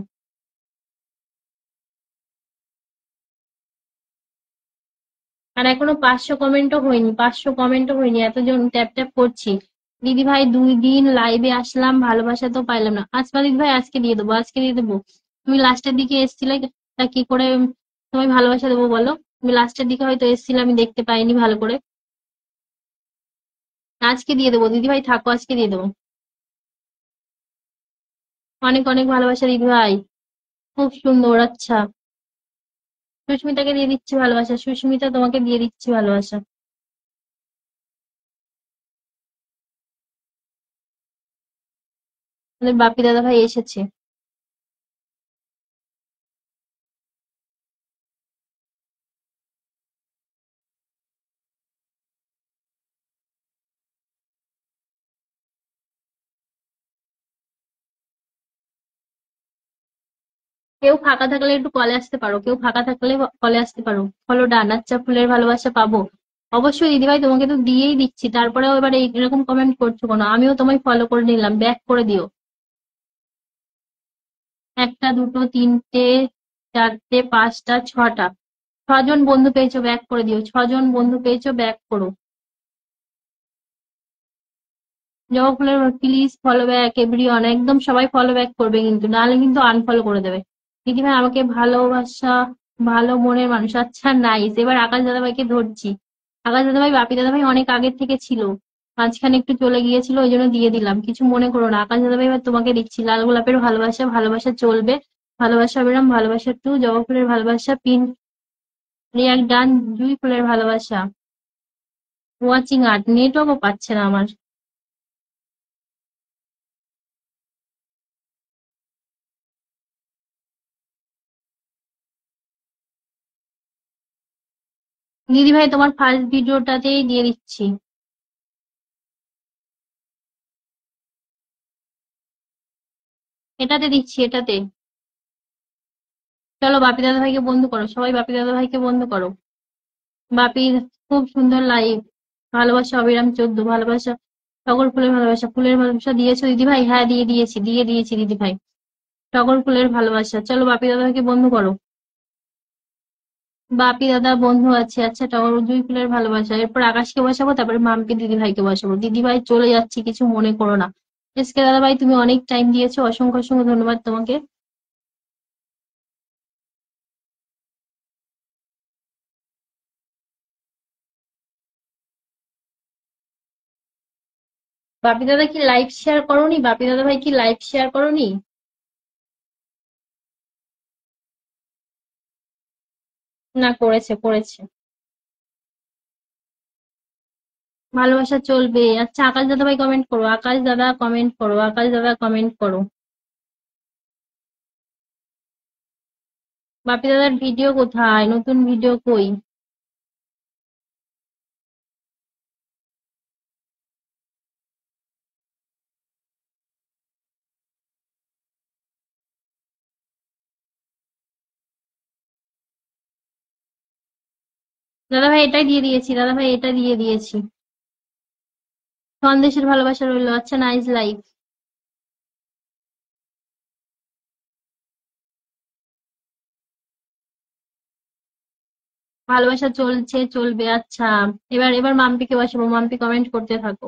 আর এখনো 500 কমেন্টও হয়নি, 500 কমেন্টও হয়নি, এতজন ট্যাপ ট্যাপ করছি। দিদি ভাই 2 দিন লাইভে আসলাম, ভালোবাসা তো পাইলাম না। আজকে দিদি ভাই আজকে দিয়ে দেবো, আজকে দিয়ে দেবো। তুমি লাস্টের দিকে এসেছিলে, তা কি করে তোমায় ভালোবাসা দেবো বলো? তুমি লাস্টের দিকে হয়তো এসেছিলে, আমি দেখতে পাইনি ভালো করে। আজকে দিয়ে দেবো দিদি ভাই, থাকো, আজকে দিয়ে দেবো। অনেক অনেক ভালোবাসা দিদি ভাই। খুব সুন্দর। আচ্ছা, সুস্মিতাকে দিয়ে দিচ্ছি ভালোবাসা। সুস্মিতা, তোমাকে দিয়ে দিচ্ছি ভালোবাসা। আমাদের বাপি দাদা ভাই এসেছে। কেউ ফাঁকা থাকলে একটু কলে আসতে পারো, কেউ ফাঁকা থাকলে কলে আসতে পারো। ফলো ডান। আচ্ছা, ফুলের ভালোবাসা পাবো। অবশ্যই দিদিভাই, তোমাকে তো দিয়েই দিচ্ছি, তারপরেও এবার এরকম কমেন্ট করছো কেন? আমিও তোমায় ফলো করে নিলাম, ব্যাক করে দিও। একটা, দুটো, তিনটে, চারটে, পাঁচটা, ছটা। 6জন বন্ধু পেয়েছো, ব্যাক করে দিও। 6জন বন্ধু পেয়েছো, ব্যাক করো। জবা ফুলের প্লিজ ফলো ব্যাক এভরিওয়ান, একদম সবাই ফলো ব্যাক করবে কিন্তু, নাহলে কিন্তু আনফলো করে দেবে। দিদিভাই আমাকে ভালোবাসা, ভালো মনের মানুষ। আচ্ছা, নাইস। এবার আকাশ দাদাভাইকে ধরছি। আকাশ দাদাভাই বাপি দাদাভাই অনেক আগের থেকে ছিল, মাঝখানে একটু চলে গিয়েছিল, ওই জন্য দিয়ে দিলাম, কিছু মনে করো না। আকাশ দাদাভাই এবার তোমাকে দিচ্ছি। লাল গোলাপের ভালোবাসা, ভালোবাসা চলবে। ভালোবাসা অবিরাম, ভালোবাসা 2, জবা ফুলের ভালোবাসা, পিন, রিয়াক্ট ডান, জুই ফুলের ভালোবাসা। ওয়াচিং আর্ট, নেটওয়ার্কও পাচ্ছে না আমার। দিদি ভাই তোমার ফার্স্ট ভিডিওটাতেই দিয়ে দিচ্ছি। এটাতে দিচ্ছি, এটাতে। চলো বাপি দাদা ভাইকে বন্ধু করো, সবাই বাপি দাদা ভাইকে বন্ধু করো। বাপির খুব সুন্দর লাইভ। ভালোবাসা অবিরাম 14, ভালোবাসা টগর ফুলের ভালোবাসা, ফুলের ভালোবাসা দিয়েছো দিদি ভাই? হ্যাঁ দিয়ে দিয়েছি দিদি ভাই। টগর ফুলের ভালোবাসা, চলো বাপি দাদা ভাইকে বন্ধু করো। বাপি দাদা বন্ধু আছে, আচ্ছা টগর জুঁই ফুলের ভালোবাসা, এরপর আকাশকে বসাবো, তারপরে মামকে দিদি ভাইকে বসাবো। দিদি ভাই চলে যাচ্ছি, কিছু মনে করো না। এসকে দাদা ভাই তুমি অনেক টাইম দিয়েছো, অসংখ্য অসংখ্য ধন্যবাদ তোমাকে। বাপি দাদা কি লাইভ শেয়ার করোনি? বাপি দাদা ভাই কি লাইভ শেয়ার করোনি? না, করেছে করেছে। ভালোবাসা চলবে, আচ্ছা আকাশ দাদা ভাই কমেন্ট করো, আকাশ দাদা কমেন্ট করো, আকাশ দাদা কমেন্ট করো। বাপি দাদার ভিডিও কোথায়? নতুন ভিডিও কই? দাদা ভাই এটাই দিয়ে দিয়েছি, দাদা ভাই এটা দিয়ে দিয়েছি। সন্দেশের ভালোবাসা রইলো, আচ্ছা নাইস লাইফ। ভালোবাসা চলছে চলবে, আচ্ছা। এবার এবার মাম্পিকে বসাবো, মাম্পি কমেন্ট করতে থাকো।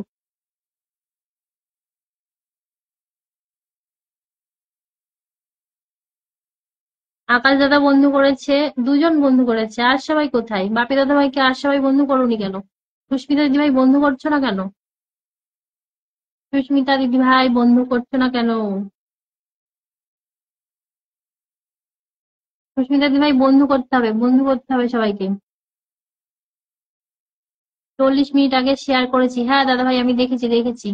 আকাশ দাদা বন্ধু করেছে, দুজন বন্ধু করেছে, আর সবাই কোথায়? বাপি দাদা ভাইকে আর সবাই বন্ধু করোনি কেন? সুস্মিতা দিদি ভাই বন্ধু করছো না কেন? সুস্মিতা দিদি ভাই বন্ধু করছো না কেন? সুস্মিতা দিদি ভাই বন্ধু করতে হবে, বন্ধু করতে হবে সবাইকে। 40 মিনিট আগে শেয়ার করেছি, হ্যাঁ দাদা ভাই আমি দেখেছি।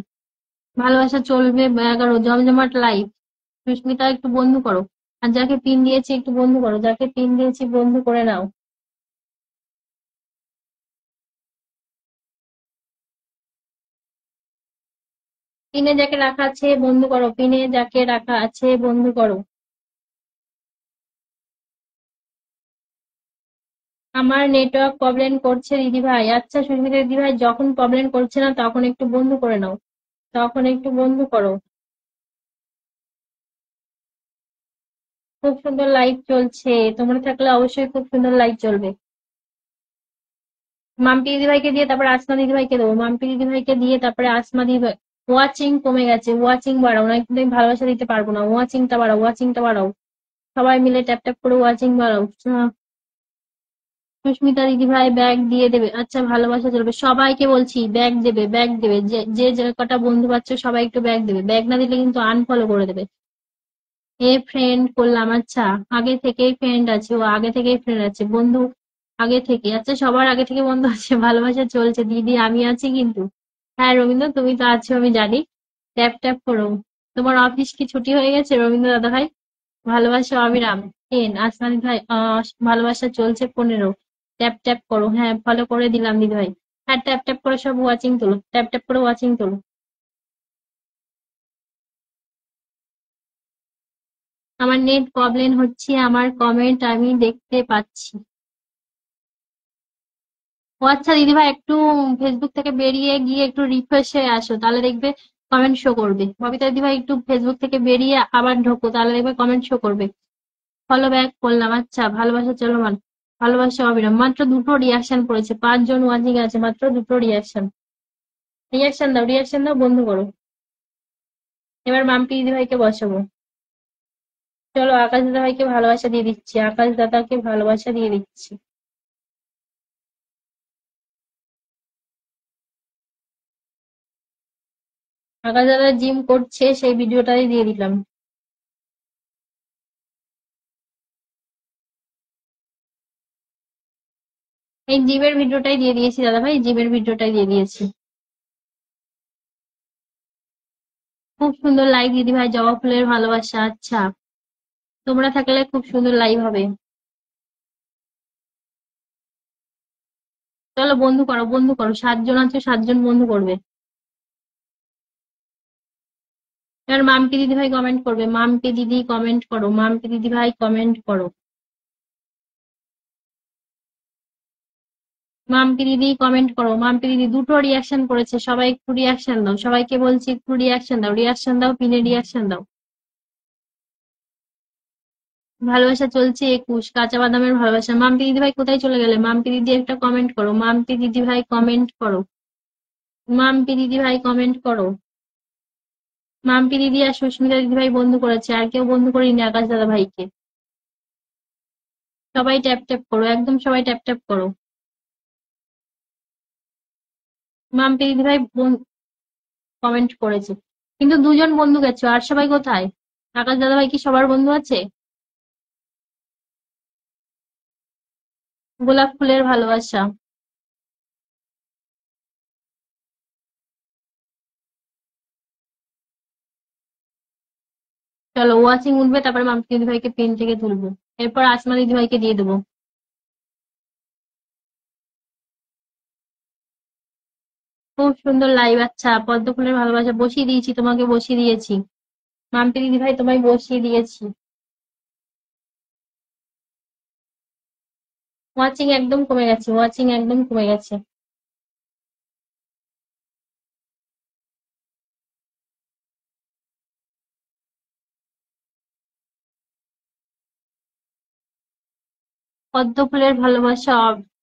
ভালোবাসা চলবে 11, জমজমাট লাইফ। সুস্মিতা একটু বন্ধু করো। আর যাকে পিন দিয়েছি একটু বন্ধু করো, যাকে পিন দিয়েছি বন্ধু করে নাও। পিনে যাকে রাখা আছে বন্ধু করো, পিনে যাকে রাখা আছে বন্ধু করো। আমার নেটওয়ার্ক প্রবলেম করছে দিদি ভাই, আচ্ছা সুস্মিতা দিদি ভাই যখন প্রবলেম করছে না তখন একটু বন্ধু করে নাও, তখন একটু বন্ধু করো। খুব সুন্দর লাইভ চলছে, তোমরা থাকলে অবশ্যই খুব সুন্দর লাইভ চলবে। মাম্পি দিদি ভাইকে দিয়ে তারপরে আসমা দিদি ভাইকে দেবো, মাম্পি দিদি ভাইকে দিয়ে তারপরে আসমা দিদি ভাই। ওয়াচিং কমে গেছে, ওয়াচিং বাড়াও, না কিন্তু আমি ভালোবাসা দিতে পারবো না। ওয়াচিংটা বাড়াও, ওয়াচিংটা বাড়াও। সবাই মিলে ট্যাপ ট্যাপ করে ওয়াচিং বাড়াও। সুস্মিতা দিদি ভাই ব্যাগ দিয়ে দেবে, আচ্ছা ভালোবাসা চলবে, সবাইকে বলছি ব্যাগ দেবে, ব্যাগ দেবে, যে যে যে কটা বন্ধু পাচ্ছ সবাই একটু ব্যাগ দেবে, ব্যাগ না দিলে কিন্তু আনফলো করে দেবে। এ ফ্রেন্ড করলাম, আচ্ছা। আগে থেকেই ফ্রেন্ড আছে, ও আগে থেকেই ফ্রেন্ড আছে, বন্ধু আগে থেকে, আচ্ছা সবার আগে থেকে বন্ধু আছে। ভালোবাসা চলছে দিদি, আমি আছি কিন্তু। হ্যাঁ রবীন্দ্র তুমি তো আছো আমি জানি। ট্যাপ ট্যাপ করো। তোমার অফিস কি ছুটি হয়ে গেছে রবীন্দ্র দাদা ভাই? ভালোবাসা অবিরাম 10, আসমানি ভাই ভালোবাসা চলছে 15। ট্যাপ ট্যাপ করো, হ্যাঁ ফলো করে দিলাম দিদি ভাই। হ্যাঁ ট্যাপ ট্যাপ করে সব ওয়াচিং তোলো, ট্যাপ ট্যাপ করে ওয়াচিং তোলো। আমার নেট প্রবলেম হচ্ছে, আমার কমেন্ট আমি দেখতে পাচ্ছি। ও আচ্ছা দিদি ভাই একটু ফেসবুক থেকে বেরিয়ে গিয়ে একটু রিফ্রেশে আসো, তাহলে দেখবে কমেন্ট শো করবে। ববিতা দিদি ভাই একটু ফেসবুক থেকে বেরিয়ে আবার ঢোকো, তাহলে দেখবে কমেন্ট শো করবে। ফলো ব্যাক করলাম, আচ্ছা ভালোবাসা চলমান। ভালোবাসা অবিরাম, মাত্র দুটো রিয়াকশন পড়েছে, 5 জন ওয়াচিং আছে, মাত্র দুটো রিয়াকশন। রিয়াকশন দাও, রিয়াকশন দাও, বন্ধ করো। এবার মাম্পি দিদি ভাইকে বসাবো। চলো আকাশ দাদা ভাইকে ভালোবাসা দিয়ে দিচ্ছি, আকাশ দাদাকে ভালোবাসা দিয়ে দিচ্ছি। আকাশ দাদা জিম করছে, সেই ভিডিওটাই দিয়ে দিলাম। এই জিমের ভিডিওটাই দিয়ে দিয়েছি দাদা ভাই, জিমের ভিডিওটাই দিয়ে দিয়েছি। খুব সুন্দর লাইভ দিদি ভাই, জবা ফুলের ভালোবাসা, আচ্ছা। তোমরা থাকলে খুব সুন্দর লাইভ হবে। চলো বন্ধু করো, বন্ধু করো, 7 জন আছে, 7 জন বন্ধু করবে। এবার মাম্পি দিদি ভাই কমেন্ট করবে, মাম্পি দিদি কমেন্ট করো, মাম্পি দিদি ভাই কমেন্ট করো, মাম্পি দিদি কমেন্ট করো, মাম্পি দিদি দুটো রিয়াকশন করেছে, সবাই একটু রিয়াকশন দাও, সবাইকে বলছি একটু রিয়াকশন দাও, রিয়াকশন দাও, পিনে রিয়াকশন দাও। ভালোবাসা চলছে 21, কাঁচা বাদামের ভালোবাসা। মাম্পি দিদি ভাই কোথায় চলে গেলে? মাম্পি দিদি একটা কমেন্ট করো, মাম্পি দিদি ভাই কমেন্ট করো, মাম্পি দিদি ভাই কমেন্ট করো। মাম্পি দিদি আর সুস্মিতা দিদি ভাই বন্ধু করেছে, আর কেউ বন্ধু করিনি আকাশ দাদা ভাইকে। সবাই ট্যাপ ট্যাপ করো, একদম সবাই ট্যাপ ট্যাপ করো। মাম্পি দিদি ভাই কমেন্ট করেছে, কিন্তু 2 জন বন্ধু গেছো, আর সবাই কোথায়? আকাশ দাদা ভাই কি সবার বন্ধু আছে? গোলাপ ফুলের ভালোবাসা। চলো ওয়াচিং উঠবে, তারপরে মাম্পি দিদি ভাইকে পেন থেকে তুলবো, এরপর আসমা দিদি ভাইকে দিয়ে দেবো। খুব সুন্দর লাইভ। আচ্ছা, পদ্ম ফুলের ভালোবাসা বসিয়ে দিয়েছি, তোমাকে বসিয়ে দিয়েছি। মাম্পি দিদি ভাই তোমায় বসিয়ে দিয়েছি। ওয়াচিং একদম কমে গেছে, ওয়াচিং একদম কমে গেছে। পদ্ম ফুলের ভালোবাসা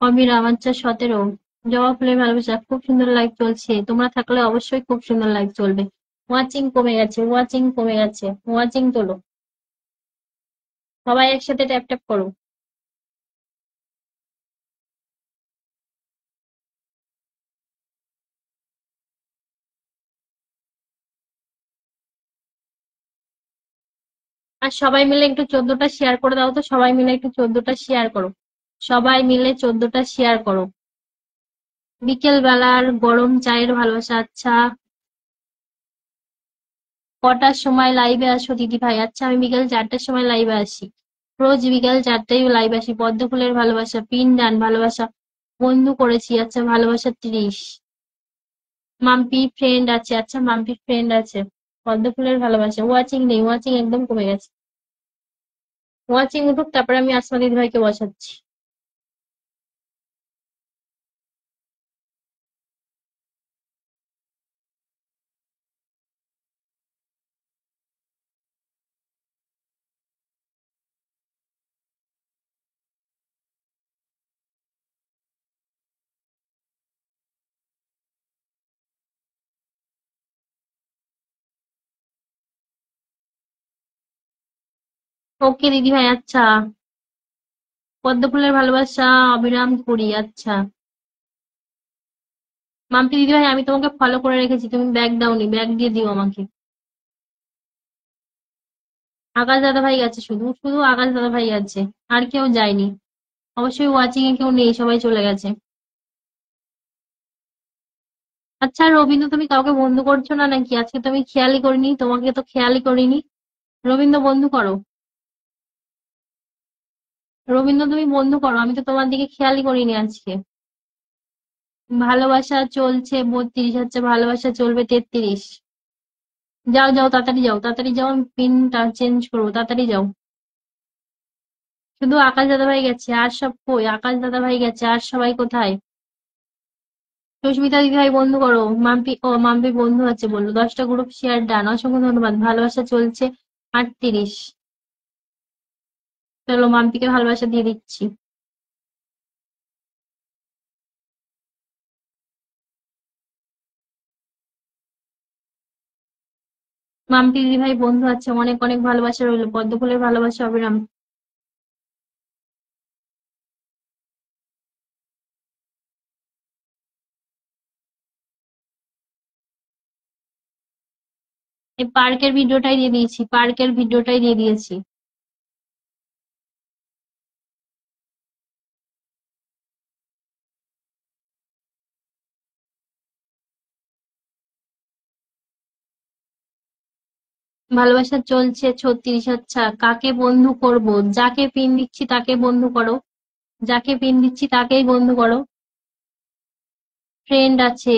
অবিরাম। আচ্ছা 17। জবা ফুলের ভালোবাসা, খুব সুন্দর লাইভ চলছে, তোমরা থাকলে অবশ্যই খুব সুন্দর লাইভ চলবে। ওয়াচিং কমে গেছে, ওয়াচিং কমে গেছে, ওয়াচিং তোলো। সবাই একসাথে ট্যাপ ট্যাপ করো। আর সবাই মিলে একটু 14টা শেয়ার করে দাও তো, সবাই মিলে একটু 14টা শেয়ার করো, সবাই মিলে 14টা শেয়ার করো। বিকেল বেলার গরম চায়ের ভালোবাসা। আচ্ছা, কটার সময় লাইভে আসো দিদি ভাই? আচ্ছা, আমি বিকেল 4টার সময় লাইভে আসি, রোজ বিকেল 4টায় লাইভ আসি। পদ্ম ফুলের ভালোবাসা, পিন ডান ভালোবাসা বন্ধু করেছি। আচ্ছা, ভালোবাসা 30। মাম্পি ফ্রেন্ড আছে, আচ্ছা মাম্পি ফ্রেন্ড আছে। পদ্ম ফুলের ভালোবাসা, ওয়াচিং নেই, ওয়াচিং একদম কমে গেছে। ওয়াচিং উঠুক, তারপরে আমি আসমা দিদি ভাইকে বসাচ্ছি। ওকে দিদি ভাই, আচ্ছা। পদ্ম ফুলের ভালোবাসা অবিরাম করি। আচ্ছা, মাম্পি দিদি ভাই আমি তোমাকে ফলো করে রেখেছি, তুমি ব্যাগ দাওনি, ব্যাগ দিয়ে দিও আমাকে। আকাশ দাদা ভাই গেছে, শুধু শুধু আকাশ দাদা ভাই আছে, আর কেউ যায়নি। অবশ্যই ওয়াচিং এ কেউ নেই, সবাই চলে গেছে। আচ্ছা রবীন্দ্র, তুমি কাউকে বন্ধু করছো না নাকি? আজকে তো আমি খেয়ালই করিনি, তোমাকে তো খেয়ালই করিনি। রবীন্দ্র বন্ধু করো, রবীন্দ্র তুমি বন্ধু করো, আমি তো তোমার দিকে খেয়ালই করিনি আজকে। ভালোবাসা চলছে 32, হচ্ছে ভালোবাসা চলবে 33। যাও যাও, তাড়াতাড়ি যাও, তাড়াতাড়ি যাও, আমি পিনটা চেঞ্জ করবো, তাড়াতাড়ি যাও। শুধু আকাশ দাদা ভাই গেছে, আর সব কই? আকাশ দাদা ভাই গেছে, আর সবাই কোথায়? সুস্মিতা দিদি ভাই বন্ধু করো। মাম্পি, ও মাম্পি বন্ধু আছে বললো, 10টা গ্রুপ শেয়ার ডান, অসংখ্য ধন্যবাদ। ভালোবাসা চলছে 38। চলো মাম্পিকে ভালোবাসা দিয়ে দিচ্ছি। মাম্পি দিদি ভাই বন্ধু আছে, অনেক অনেক ভালোবাসা রইলো। পদ্ম ফুলের ভালোবাসা অবিরাম। এই পার্কের ভিডিওটাই দিয়ে দিয়েছি, পার্কের ভিডিওটাই দিয়ে দিয়েছি। ভালোবাসা চলছে 36। আচ্ছা, কাকে বন্ধু করব? যাকে পিন দিচ্ছি তাকে বন্ধু করো, যাকে পিন দিচ্ছি তাকেই বন্ধু করো। ফ্রেন্ড আছে।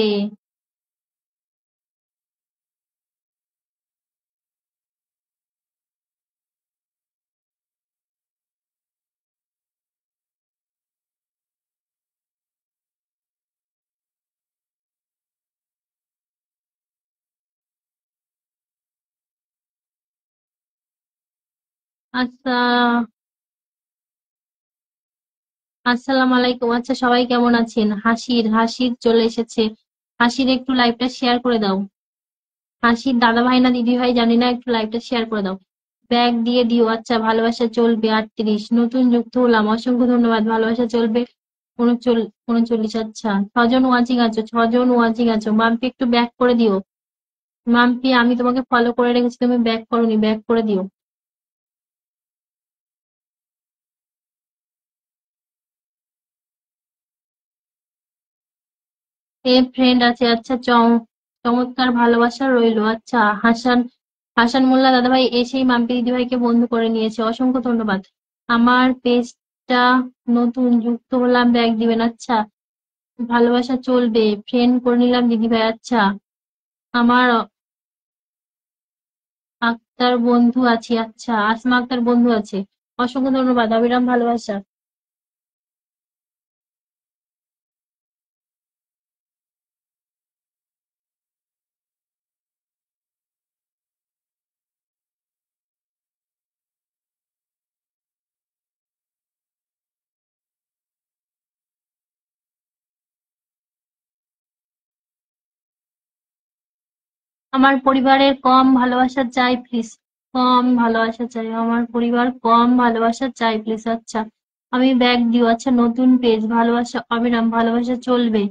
আচ্ছা, আসসালামু আলাইকুম। আচ্ছা, সবাই কেমন আছেন? হাসির হাসির চলে এসেছে। হাসির একটু লাইভটা শেয়ার করে দাও। হাসির দাদা ভাই না দিদি ভাই জানি না, একটু লাইভটা শেয়ার করে দাও। ব্যাগ দিয়ে দিও। আচ্ছা, ভালোবাসা চলবে 38, নতুন যুক্ত হলাম, অসংখ্য ধন্যবাদ। ভালোবাসা চলবে 39। আচ্ছা, 6 জন ওয়াচিং আছো, 6 জন ওয়াচিং আছো। মাম্পি একটু ব্যাক করে দিও। মাম্পি, আমি তোমাকে ফলো করে রেখেছি, তুমি ব্যাক করোনি, ব্যাক করে দিও। এ ফ্রেন্ড আছে। আচ্ছা, চমৎকার, ভালোবাসা রইলো। আচ্ছা, হাসান হাসান মোল্লা দাদাভাই এসেই মাম্পি দিদিভাইকে বন্ধু করে নিয়েছে, অসংখ্য ধন্যবাদ। আমার পেজটা নতুন, যুক্ত হলাম, ব্যাগ দিবেন। আচ্ছা, ভালোবাসা চলবে, ফ্রেন্ড করে নিলাম দিদিভাই। আচ্ছা, আমার আক্তার বন্ধু আছে। আচ্ছা, আসমা আক্তার বন্ধু আছে, অসংখ্য ধন্যবাদ। অবিরাম ভালোবাসা। আমার পরিবারের কম ভালোবাসা চাই প্লিজ। কম ভালোবাসা চাই, আমার পরিবার কম ভালোবাসা চাই প্লিজ। আচ্ছা, আমি ব্যাগ দিও। আচ্ছা, নতুন পেজ, ভালোবাসা অবিরাম, ভালোবাসা চলবে।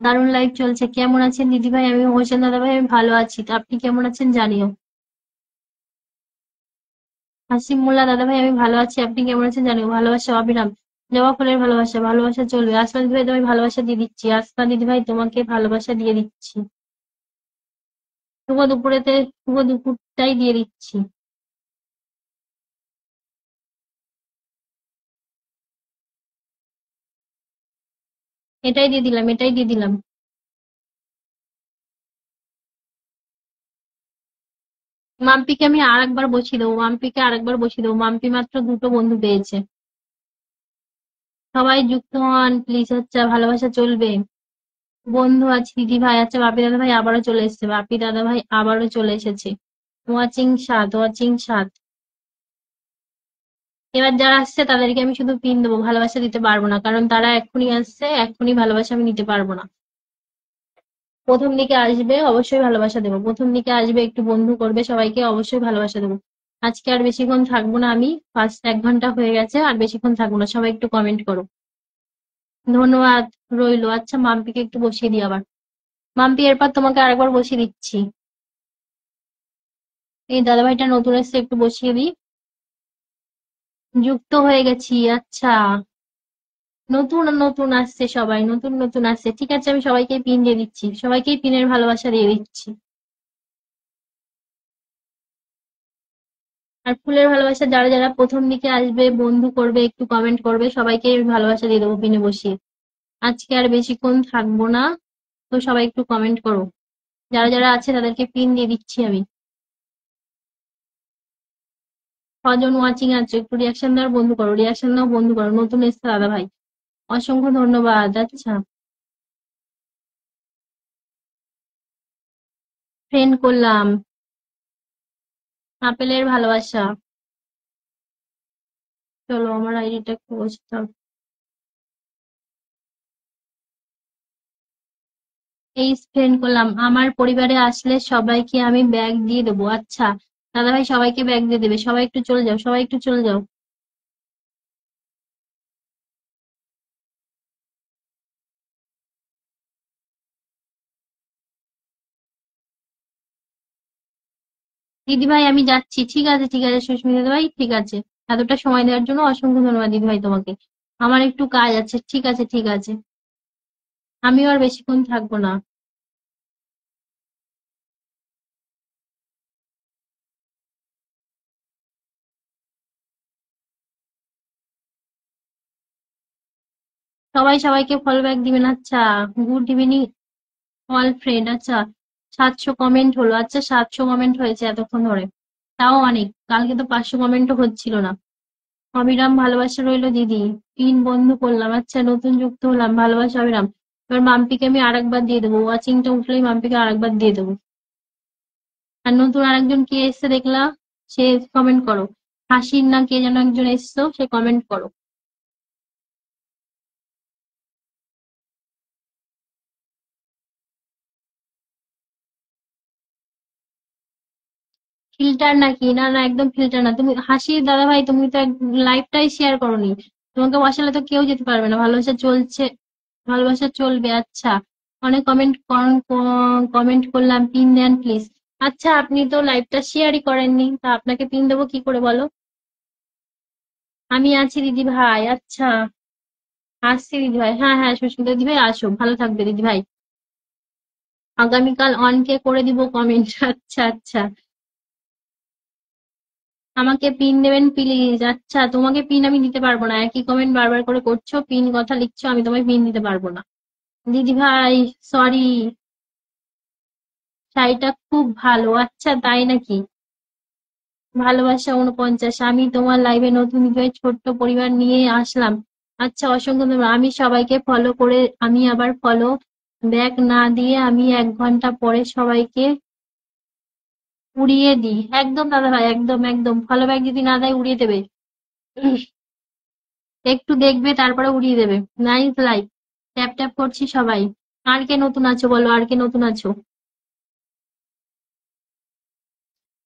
দারুণ লাইফ চলছে। কেমন আছেন দিদি ভাই? আমি হোসেন দাদা ভাই, আমি ভালো আছি, তা আপনি কেমন আছেন জানিও। হাসিম মোল্লা দাদা ভাই, আমি ভালো আছি, আপনি কেমন আছেন জানিও। ভালোবাসা অবিরাম, জবা ফুলের ভালোবাসা, ভালোবাসা চলবে। আসমা দিদি ভাই, তোমায় ভালোবাসা দিয়ে দিচ্ছি। আসমা দিদি ভাই, তোমাকে ভালোবাসা দিয়ে দিচ্ছি। শুভ দুপুরেতে, শুভ দুপুরটাই দিয়ে দিচ্ছি। এটাই দিয়ে দিলাম, এটাই দিয়ে দিলাম। মাম্পিকে আমি আরেকবার বসিয়ে দেবো, মাম্পিকে আরেকবার বসিয়ে দেবো। মাম্পি মাত্র 2টো বন্ধু পেয়েছে। সবাই যুক্ত হন প্লিজ। আচ্ছা, ভালোবাসা চলবে। বন্ধু আছে দিদি ভাই। আচ্ছা, বাপি দাদা ভাই আবারও চলে এসেছে, বাপি দাদা ভাই আবারও চলে এসেছে। Watching 7, watching 7। এবার যারা আসছে তাদেরকে আমি শুধু পিন দেবো, ভালোবাসা দিতে পারবো না, কারণ তারা এক্ষুনি আসছে, এক্ষুনি ভালোবাসা আমি নিতে পারবো না। প্রথম দিকে আসবে অবশ্যই ভালোবাসা দেবো, প্রথম দিকে আসবে, একটু বন্ধু করবে, সবাইকে অবশ্যই ভালোবাসা দেবো। আজকে আর বেশিক্ষণ থাকবো না আমি, ফার্স্ট 1 ঘন্টা হয়ে গেছে, আর বেশিক্ষণ থাকবো না। সবাই একটু কমেন্ট করো। ধন্যবাদ রইলো। আচ্ছা, মাম্পিকে একটু বসিয়ে দিই আবার। মাম্পি, এরপর তোমাকে আরেকবার বসিয়ে দিচ্ছি। এই দাদাভাইটা নতুন এসছে, একটু বসিয়ে দিই। যুক্ত হয়ে গেছি। আচ্ছা, নতুন নতুন আসছে, সবাই নতুন নতুন আসছে। ঠিক আছে, আমি সবাইকে পিন দিয়ে দিচ্ছি, সবাইকেই পিনের ভালোবাসা দিয়ে দিচ্ছি। আর ফুলের ভালোবাসা, যারা যারা প্রথম দিকে আসবে, বন্ধু করবে, একটু কমেন্ট করবে, সবাইকে ভালোবাসা দিয়ে দেবো পিনে বসিয়ে। আজকে আর বেশিক্ষণ থাকবো না, তো সবাই একটু কমেন্ট করো। যারা যারা আছে তাদেরকে পিন দিয়ে দিচ্ছি আমি। 6 জন ওয়াচিং আছে, একটু রিয়াকশন দেওয়ার বন্ধু করো, রিয়াকশন দাও বন্ধু করো। নতুন এসছে দাদা ভাই, অসংখ্য ধন্যবাদ। আচ্ছা, ফ্রেন্ড করলাম। আপেলের ভালোবাসা। চলো, আমার আইডিটা একটু বসতে হবে। এই ফ্রেন্ড করলাম। আমার পরিবারে আসলে সবাইকে আমি ব্যাগ দিয়ে দেবো। আচ্ছা, দাদা ভাই সবাইকে ব্যাগ দিয়ে দেবে, সবাই একটু চলে যাও, সবাই একটু চলে যাও। দিদি ভাই আমি যাচ্ছি, ঠিক আছে ঠিক আছে, সুস্মিতা দিদি ভাই, ঠিক আছে। এতটা সময় দেওয়ার জন্য অসংখ্য ধন্যবাদ দিদি ভাই তোমাকে। আমার একটু কাজ আছে, ঠিক আছে ঠিক আছে। আমিও আর বেশিক্ষণ থাকবো না। সবাই সবাইকে ফলো ব্যাক দিবেন। আচ্ছা, গুড ইভিনিং। অল ফ্রেন্ড, আচ্ছা 700 কমেন্ট হলো, আচ্ছা 700 কমেন্ট হয়েছে এতক্ষণ ধরে, তাও অনেক। কালকে তো 500 কমেন্টও হচ্ছিল না। অবিরাম ভালোবাসা রইলো দিদি, পিন বন্ধু করলাম, আচ্ছা নতুন যুক্ত হলাম, ভালোবাসা অবিরাম। এবার মাম্পিকে আমি আরেকবার দিয়ে দেবো, ওয়াচিংটা উঠলেই মাম্পিকে আরেকবার দিয়ে দেবো। আর নতুন আরেকজন কে এসছে দেখলা, সে কমেন্ট করো। হাসির না কে যেন একজন এসছো, সে কমেন্ট করো। ফিল্টার নাকি? না না, একদম ফিল্টার না। তুমি হাসির দাদা ভাই, তুমি তো লাইভটাই শেয়ার করোনি। তোমাকে বসালে তো কেউ যেতে পারবে না, ভালোবাসা চলছে, ভালোবাসা চলবে। আচ্ছা, অনেক কমেন্ট কমেন্ট করলাম, পিন দেন প্লিজ। আচ্ছা, আপনি তো লাইভটা শেয়ারই করেননি, তা আপনাকে পিন দেবো কি করে বলো? আমি আছি দিদি ভাই, আচ্ছা আসছি দিদি ভাই, হ্যাঁ হ্যাঁ, সুস্মিতা দিদি ভাই আসো, ভালো থাকবে দিদি ভাই। আগামীকাল অনকে করে দিব কমেন্ট। আচ্ছা আচ্ছা, আমাকে পিন দেবেন প্লিজ। আচ্ছা, তোমাকে পিন আমি দিতে পারবো না, একই কমেন্ট বারবার করে করছো, পিন কথা লিখছো, আমি তোমায় পিন দিতে পারবো না দিদি ভাই, সরি। শাড়িটা খুব ভালো, আচ্ছা তাই নাকি? ভালোবাসা 49, আমি তোমার লাইভে নতুন হয়ে ছোট্ট পরিবার নিয়ে আসলাম। আচ্ছা, অসংখ্য ধন্যবাদ। আমি সবাইকে ফলো করে আমি আবার ফলো ব্যাক না দিয়ে আমি 1 ঘন্টা পরে সবাইকে উড়িয়ে দিই। একদম দাদা ভাই, একদম একদম, ফলো ব্যাক যদি না দেয় উড়িয়ে দেবে। উহ, একটু দেখবে তারপরে উড়িয়ে দেবে। নাইস লাইক, ট্যাপ ট্যাপ করছি সবাই। আর কে নতুন আছো বলো, আর কে নতুন আছো?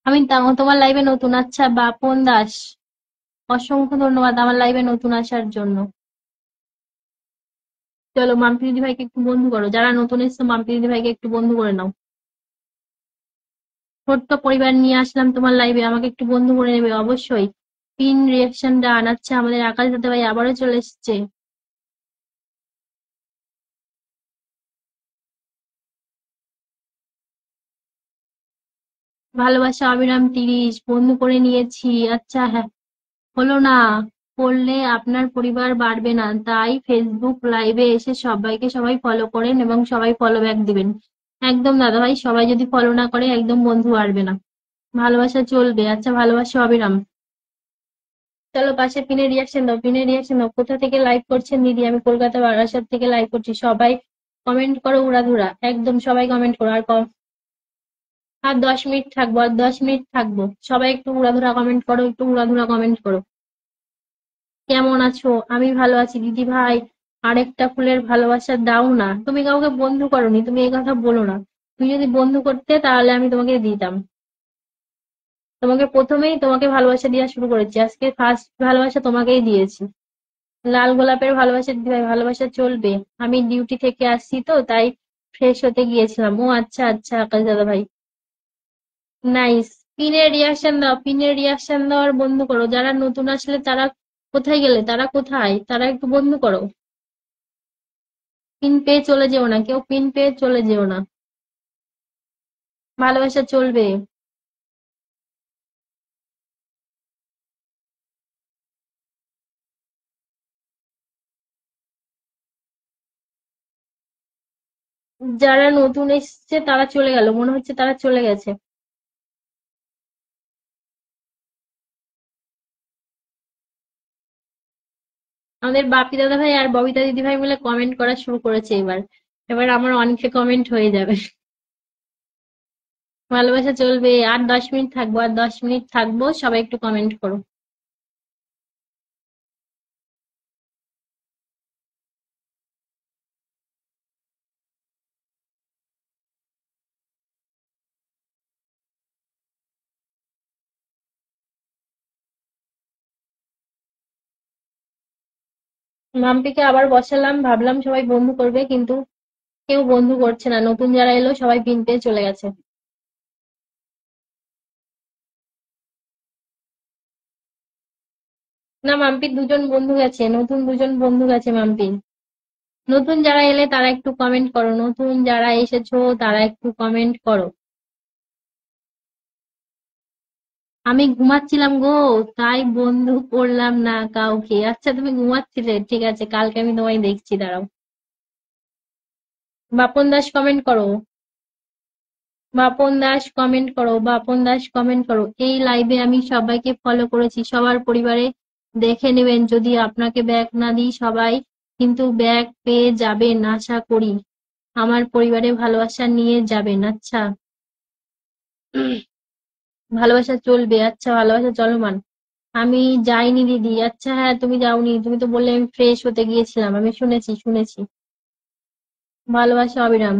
আমি তোমার লাইভে নতুন, আচ্ছা বাপন দাস, অসংখ্য ধন্যবাদ আমার লাইভে নতুন আসার জন্য। চলো মাম্পি দিদি ভাইকে একটু বন্ধু করো, যারা নতুন এসছো মাম্পি দিদি ভাইকে একটু বন্ধু করে নাও। ছোট্ট পরিবার নিয়ে আসলাম তোমার লাইভে, আমাকে একটু বন্ধু করে নেবে অবশ্যই। পিন রিয়াকশন ডান, আচ্ছা আমাদের আকাশ দাদা ভাই আবারও চলে এসেছে। ভালোবাসা অবিরাম 30 বন্ধু করে নিয়েছি, আচ্ছা হ্যাঁ। হলো না, করলে আপনার পরিবার বাড়বে না, তাই ফেসবুক লাইভে এসে সবাইকে সবাই ফলো করেন এবং সবাই ফলো ব্যাক দিবেন। একদম দাদা ভাই, সবাই যদি ফলো না করে একদম বন্ধু বাড়বে না। ভালোবাসা চলবে, আচ্ছা ভালোবাসা অবিরাম। চলো পাশে পিনের রিয়াকশন দাও, পিনের রিয়াকশন দাও। কোথা থেকে লাইভ করছেন দিদি? আমি কলকাতা বারাসাত থেকে লাইভ করছি। সবাই কমেন্ট করো উড়াধুরা, একদম সবাই কমেন্ট করো। আর 10 মিনিট থাকবো, আর 10 মিনিট থাকবো। সবাই একটু উড়াধুরা কমেন্ট করো, একটু উড়াধুরা কমেন্ট করো। কেমন আছো? আমি ভালো আছি দিদি ভাই, আরেকটা ফুলের ভালোবাসা দাও না। তুমি কাউকে বন্ধু করোনি, তুমি এই কথা বলো না। তুমি যদি বন্ধু করতে তাহলে আমি তোমাকে দিতাম। তোমাকে প্রথমেই তোমাকে ভালোবাসা দেওয়া শুরু করেছি, আজকে ফার্স্ট ভালোবাসা তোমাকেই দিয়েছি। লাল গোলাপের ভালোবাসা দিদি ভাই, ভালোবাসা চলবে। আমি ডিউটি থেকে আসছি তো তাই ফ্রেশ হতে গিয়েছিলাম। ও আচ্ছা আচ্ছা, আকাশ দাদা ভাই নাইস। পিনের রিয়াকশন দাও, পিনের রিয়াকশন দাও আর বন্ধু করো। যারা নতুন আসলে তারা কোথায় গেলে, তারা কোথায়, তারা একটু বন্ধু করো। পিন পেয়ে চলে যেও না, কেউ পিন পেয়ে চলে যেও না। ভালোবাসা চলবে। যারা নতুন এসছে তারা চলে গেল, মনে হচ্ছে তারা চলে গেছে। আমাদের বাপি দাদা ভাই আর ববিতা দিদি ভাই মিলে কমেন্ট করা শুরু করেছে এবার। এবার আমার অনেকে কমেন্ট হয়ে যাবে। ভালোবাসা চলবে, আর 10 মিনিট থাকবো, আর 10 মিনিট থাকবো, সবাই একটু কমেন্ট করো। মাম্পিকে আবার বসালাম, ভাবলাম সবাই বন্ধু করবে, কিন্তু কেউ বন্ধু করছে না। নতুন যারা এলো সবাই পিন পেয়ে চলে গেছে। না, মাম্পির দুজন বন্ধু গেছে, নতুন দুজন বন্ধু গেছে মাম্পির। নতুন যারা এলে তারা একটু কমেন্ট করো, নতুন যারা এসেছো তারা একটু কমেন্ট করো। আমি ঘুমাচ্ছিলাম গো, তাই বন্ধু করলাম না কাউকে। আচ্ছা তুমি ঘুমাচ্ছিলে, ঠিক আছে, কালকে আমি তোমায় দেখছি, দাঁড়াও। বাপন দাস কমেন্ট করো, বাপন দাস কমেন্ট করো, বাপন দাস কমেন্ট করো। এই লাইভে আমি সবাইকে ফলো করেছি, সবার পরিবারে দেখে নেবেন। যদি আপনাকে ব্যাগ না দিই সবাই কিন্তু ব্যাগ পেয়ে যাবেন আশা করি। আমার পরিবারে ভালোবাসা নিয়ে যাবেন। আচ্ছা, ভালোবাসা চলবে, আচ্ছা ভালোবাসা চলমান। আমি যাইনি দিদি। আচ্ছা হ্যাঁ, তুমি যাওনি, তুমি তো বললে আমি ফ্রেশ হতে গিয়েছিলাম, আমি শুনেছি শুনেছি। ভালোবাসা অবিরাম।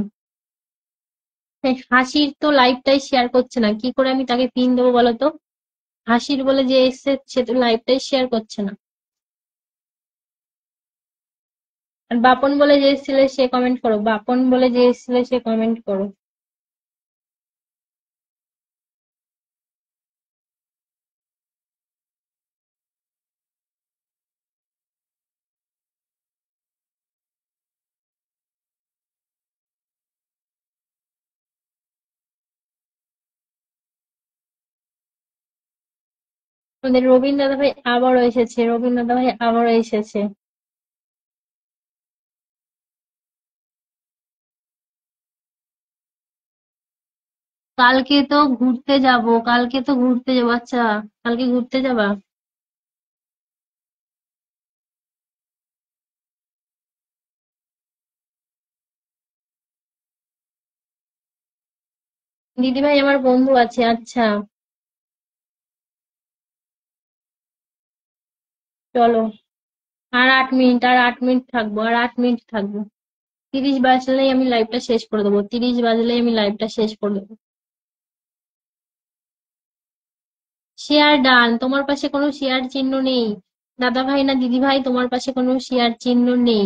হাসির তো লাইভটাই শেয়ার করছে না, কি করে আমি তাকে পিন দেবো বলো তো? হাসির বলে যে এসছে সে তো লাইভটাই শেয়ার করছে না। আর বাপন বলে যে এসেছিলে সে কমেন্ট করো, বাপন বলে যে এসেছিলে সে কমেন্ট করো। আমাদের রবীন্দ্র দাদা ভাই আবারও এসেছে, রবীন্দ্র দাদা ভাই আবারও এসেছে। কালকে তো ঘুরতে যাব, কালকে তো ঘুরতে যাবো। আচ্ছা, কালকে ঘুরতে যাবা? দিদি ভাই আমার বন্ধু আছে। আচ্ছা, চলো। আর 8 মিনিট, আর 8 মিনিট থাকবো, আর 8 মিনিট থাকবো। 30 বাজলেই আমি লাইভটা শেষ করে দেবো, 30 বাজলেই আমি লাইভটা শেষ করে দেবো। শেয়ার ডান, তোমার পাশে কোনো শেয়ার চিহ্ন নেই। দাদা ভাই না দিদি ভাই, তোমার পাশে কোনো শেয়ার চিহ্ন নেই।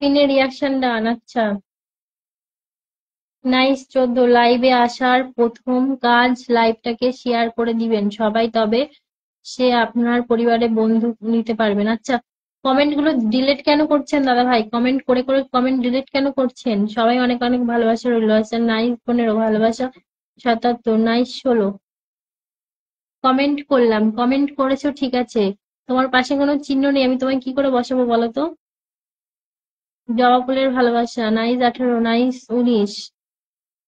পিনে রিয়াকশন ডান। আচ্ছা, নাইস 14। লাইভে আসার প্রথম কাজ লাইভটাকে শেয়ার করে দিবেন সবাই, তবে সে আপনার পরিবারে বন্ধু নিতে পারবেন। আচ্ছা, কমেন্ট গুলো ডিলিট কেন করছেন দাদা ভাই? কমেন্ট করে করে কমেন্ট ডিলিট কেন করছেন? সবাই অনেক অনেক ভালোবাসা রইলো। আচ্ছা, নাইস 15, ভালোবাসা 77, নাইস 16। কমেন্ট করলাম, কমেন্ট করেছো ঠিক আছে, তোমার পাশে কোনো চিহ্ন নেই, আমি তোমায় কি করে বসাবো বলো তো? জবা ফুলের ভালোবাসা নাইস 18, নাইস 19।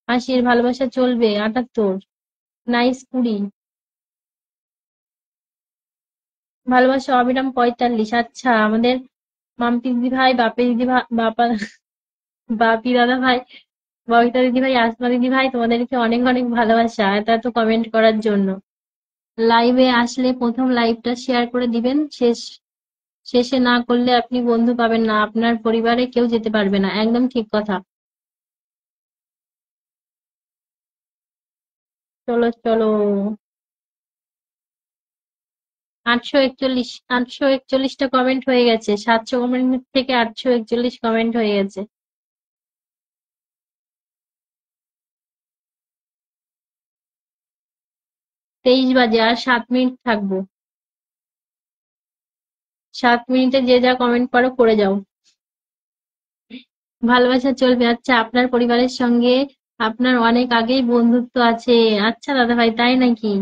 আশির ভালোবাসা চলবে 78, নাইস 20। ভালোবাসা অবিরাম 45। আচ্ছা, আমাদের মাম্পি দিদি ভাই, বাপি দিদি ভাই, বাপি দাদা ভাই, ববিতা দিদি ভাই, আসমা দিদি ভাই, তোমাদেরকে অনেক অনেক ভালোবাসা এত এত কমেন্ট করার জন্য। লাইভে আসলে প্রথম লাইভটা শেয়ার করে দিবেন, শেষে না করলে আপনি বন্ধু পাবেন না, আপনার পরিবারে কেউ যেতে পারবে না। একদম ঠিক কথা। চলো চলো। 841, 841টা কমেন্ট হয়ে গেছে, 700 কমেন্ট থেকে 841 কমেন্ট হয়ে গেছে। 23 বাজে, আর 7 মিনিট থাকবো। 7 মিনিটে যে যা কমেন্ট পারো করে যাও। ভালোবাসা চলবে। আচ্ছা, আপনার পরিবারের সঙ্গে আপনার অনেক আগেই বন্ধুত্ব আছে। আচ্ছা দাদা ভাই, তাই নাকি?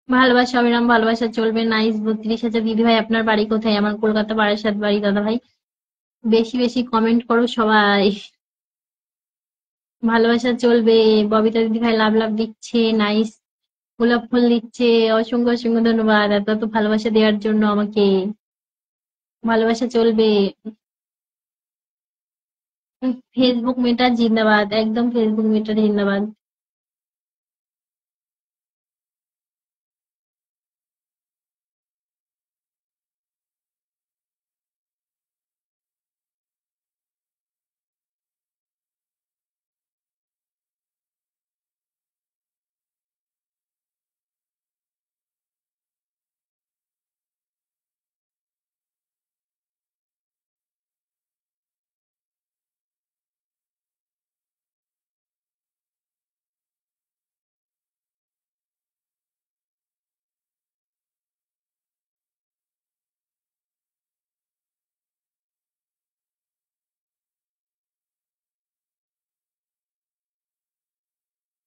ভালোবাসা অবিরাম, ভালোবাসা চলবে নাইস 32। দিদি ভাই আপনার বাড়ি কোথায়? আমার কলকাতা বারাসাত বাড়ি দাদা ভাই। বেশি বেশি কমেন্ট করো সবাই। ভালোবাসা চলবে। ববিতা দিদি ভাই লাভ লাভ দিচ্ছে, নাইস গোলাপ ফুল দিচ্ছে। অসংখ্য অসংখ্য ধন্যবাদ এত এত ভালোবাসা দেওয়ার জন্য আমাকে। ভালোবাসা চলবে। ফেসবুক মেটা জিন্দাবাদ, একদম ফেসবুক মেটা জিন্দাবাদ।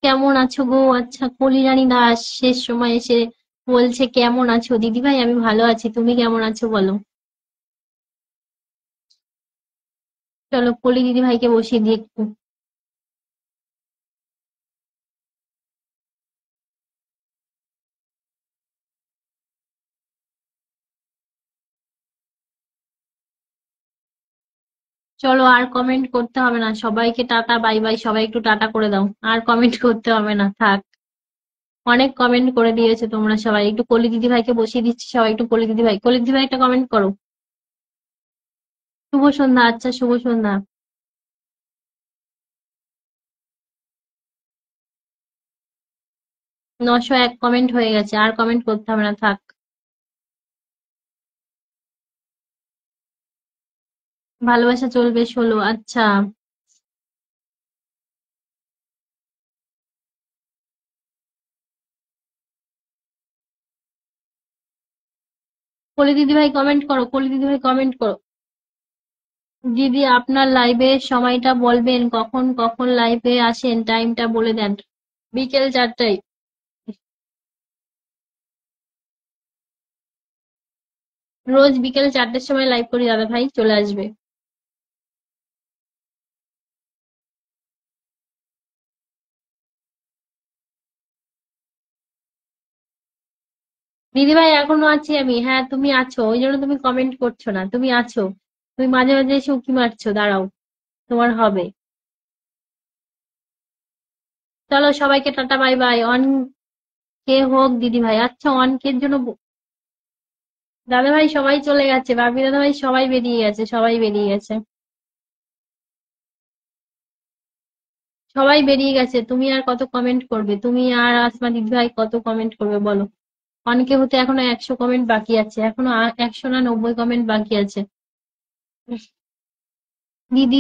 কেমন আছো গো? আচ্ছা, কলিরানী দাস শেষ সময় এসে বলছে কেমন আছো দিদি ভাই, আমি ভালো আছি, তুমি কেমন আছো বলো। চলো কলি দিদি ভাইকে বসিয়ে দিই একটু। চলো আর কমেন্ট করতে হবে না, সবাইকে টাটা বাই বাই, সবাই একটু টাটা করে দাও, আর কমেন্ট করতে হবে না, থাক। অনেক কমেন্ট করে দিয়েছে তোমরা সবাই, একটু কলি দিদি ভাইকে বসিয়ে দিচ্ছি, সবাই একটু কলি দিদি ভাই, কলি দিদি ভাই একটা কমেন্ট করো। শুভ সন্ধ্যা, আচ্ছা শুভ সন্ধ্যা। 901 কমেন্ট হয়ে গেছে, আর কমেন্ট করতে হবে না, থাক। ভালোবাসা চলবে 16, আচ্ছা। কলি দিদি ভাই কমেন্ট করো, কলি দিদি ভাই কমেন্ট করো। দিদি আপনার লাইভে সময়টা বলবেন, কখন কখন লাইভে আসেন, টাইমটা বলে দেন। বিকেল 4টায়। রোজ বিকেল 4টের সময় লাইভ করি দাদা ভাই, চলে আসবে। দিদি ভাই এখনো আছি আমি, হ্যাঁ তুমি আছো, ওই জন্য তুমি কমেন্ট করছো না, তুমি আছো। তুমি মাঝে মাঝে এসে উঁকি মারছো, দাঁড়াও, তোমার হবে। চলো সবাইকে টাটা বাই বাই, অন কে হোক দিদি ভাই, আচ্ছা অন কের জন্য দাদা ভাই সবাই চলে গেছে, বাপি দাদা ভাই সবাই বেরিয়ে গেছে, সবাই বেরিয়ে গেছে। সবাই বেরিয়ে গেছে, তুমি আর কত কমেন্ট করবে, তুমি আর আসমা দিদি ভাই কত কমেন্ট করবে বলো। অনেকে হতে এখনো 100 কমেন্ট বাকি আছে, এখনো 100 না 90 কমেন্ট বাকি আছে। দিদি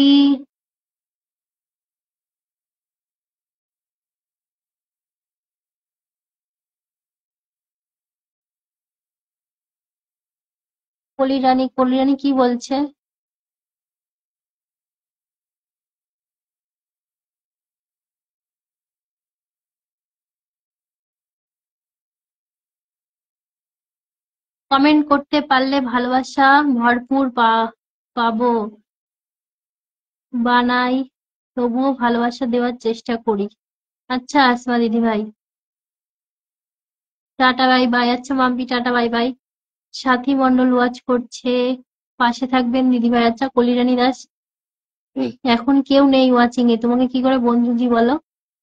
কলিরানী কি বলছে? কমেন্ট করতে পারলে ভালোবাসা ভরপুর পাবো, বানাই, তবুও ভালোবাসা দেওয়ার চেষ্টা করি। আচ্ছা আসমা দিদি ভাই, টাটা বাই বাই, আচ্ছা মাম্পি টাটা বাই বাই। সাথী মন্ডল ওয়াচ করছে, পাশে থাকবেন দিদি ভাই, আচ্ছা কলিরানী দাস। এখন কেউ নেই ওয়াচিং এ, তোমাকে কি করে বন্ধুজি বলো।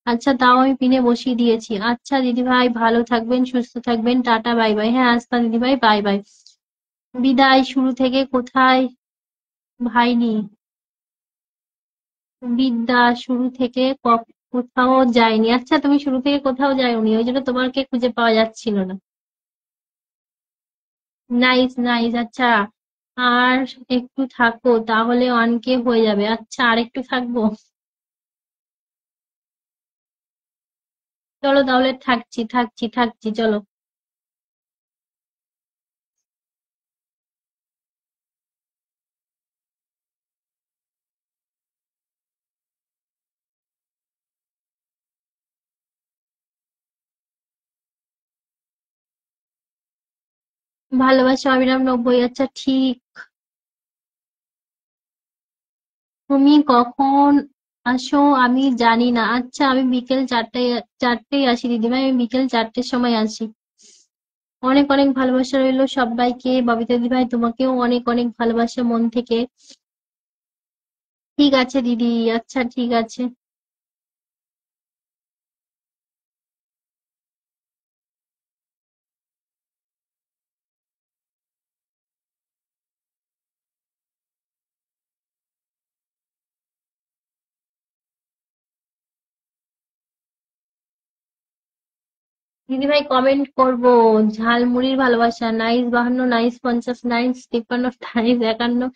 আচ্ছা তাও আমি পিনে বসিয়ে দিয়েছি, আচ্ছা দিদি ভাই ভালো থাকবেন সুস্থ থাকবেন, টাটা বাই বাই, হ্যাঁ আস্থা দিদি ভাই বাই বাই। বিদায়, শুরু থেকে কোথায় ভাইনি, বিদ্যা শুরু থেকে কোথাও যায়নি, আচ্ছা তুমি শুরু থেকে কোথাও যাওনি, ওই জন্য তোমাকে খুঁজে পাওয়া যাচ্ছিল না। নাইস নাইস, আচ্ছা আর একটু থাকো তাহলে অনকে হয়ে যাবে, আচ্ছা আর একটু থাকবো। চলো তাহলে থাকছি থাকছি থাকছি, চলো। ভালোবাসা অবিরাম 90, আচ্ছা ঠিক। তুমি কখন আসো আমি জানি না, আচ্ছা আমি বিকেল 4টায়, 4টেই আসি দিদিভাই, আমি বিকেল 4টের সময় আসি। অনেক অনেক ভালোবাসা রইলো সবাইকে, ববিতা দিদিভাই তোমাকেও অনেক অনেক ভালোবাসা মন থেকে। ঠিক আছে দিদি, আচ্ছা ঠিক আছে। দিদিভাই কমেন্ট করবো। ঝালমুড়ির ভালোবাসা, নাইস 52, নাইস 50, নাইস 53, নাইস 51।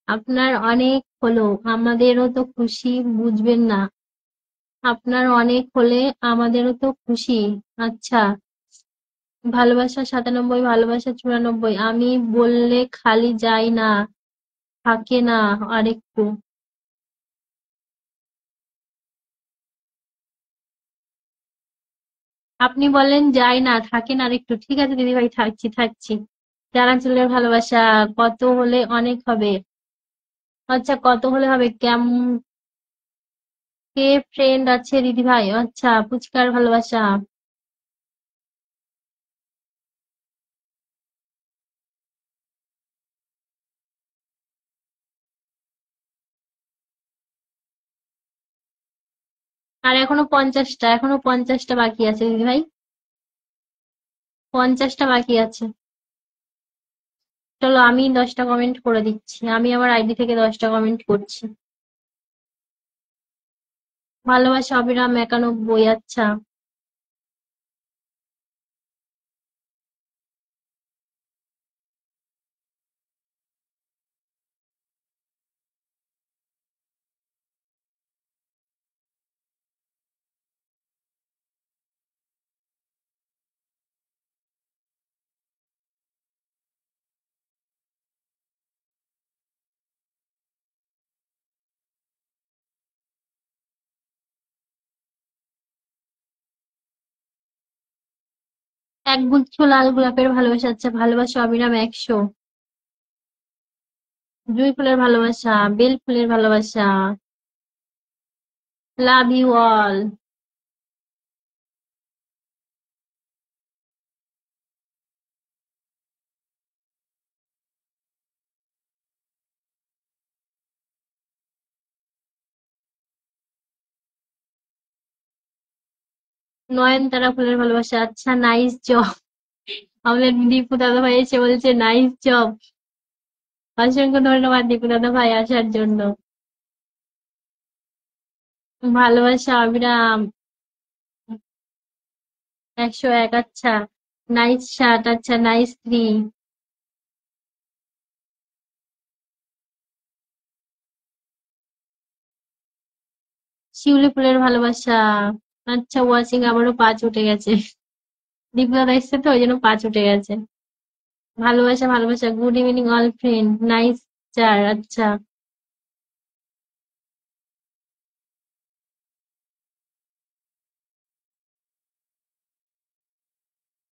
আপনার অনেক হলো, আমাদেরও তো খুশি, বুঝবেন না? আপনার অনেক হলে আমাদেরও তো খুশি। আচ্ছা, ভালোবাসা 97, ভালোবাসা 94, আমি বললে খালি যায় না, থাকে না আরেকটু। আপনি বললেন যায় না, থাকেন আরেকটু। ঠিক আছে দিদিভাই, থাকছি থাকছি। চানাচুরের ভালোবাসা, কত হলে অনেক হবে? আচ্ছা, কত হলে হবে? কে ফ্রেন্ড আছে দিদিভাই? আচ্ছা, ফুচকার ভালোবাসা। আর এখনো 50টা বাকি আছে দিদিভাই। 50টা বাকি আছে। চলো, আমি 10টা কমেন্ট করে দিচ্ছি, আমি আমার আইডি থেকে 10টা কমেন্ট করছি। ভালোবাসা অবিরাম 91, আচ্ছা। এক গুচ্ছ লাল গোলাপের ভালোবাসা, আচ্ছা। ভালোবাসা অবিরাম 100। জুঁই ফুলের ভালোবাসা, বেল ফুলের ভালোবাসা। Love you all. নয়নতারা ফুলের ভালোবাসা, আচ্ছা। Nice job. আমাদের দীপু দাদা ভাই এসে বলছে নাইস জব। অসংখ্য ধন্যবাদ দীপু দাদা ভাই আসার জন্য। ভালোবাসা অবিরাম 101, আচ্ছা। নাইস শার্ট, আচ্ছা। নাইস 3। শিউলি ফুলের ভালোবাসা, আচ্ছা। ওয়াচিং, আবারও 5 উঠে গেছে। দীপু দাদা এসছে তো ওই জন্য 5 উঠে গেছে। ভালোবাসা ভালোবাসা, good evening all friend, nice 4, আচ্ছা।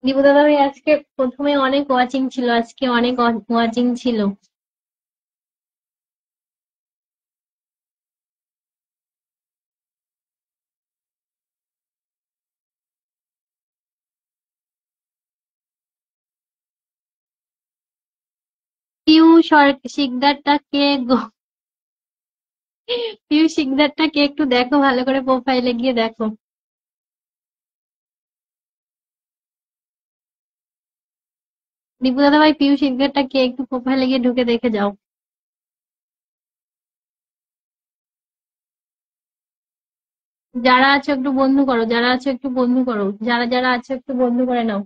দীপু দাদা ভাই আজকে প্রথমে অনেক ওয়াচিং ছিল, আজকে অনেক ওয়াচিং ছিল। পিউ শিকদারটা কে গো? পিউ শিকদারটা কে একটু দেখো, ভালো করে প্রোফাইলে গিয়ে দেখো। দীপু দাদা ভাই, পিউ শিকদারটা কে একটু প্রোফাইলে গিয়ে ঢুকে দেখে যাও। যারা আছো একটু বন্ধু করো, যারা আছো একটু বন্ধু করো, যারা যারা আছো একটু বন্ধু করে নাও।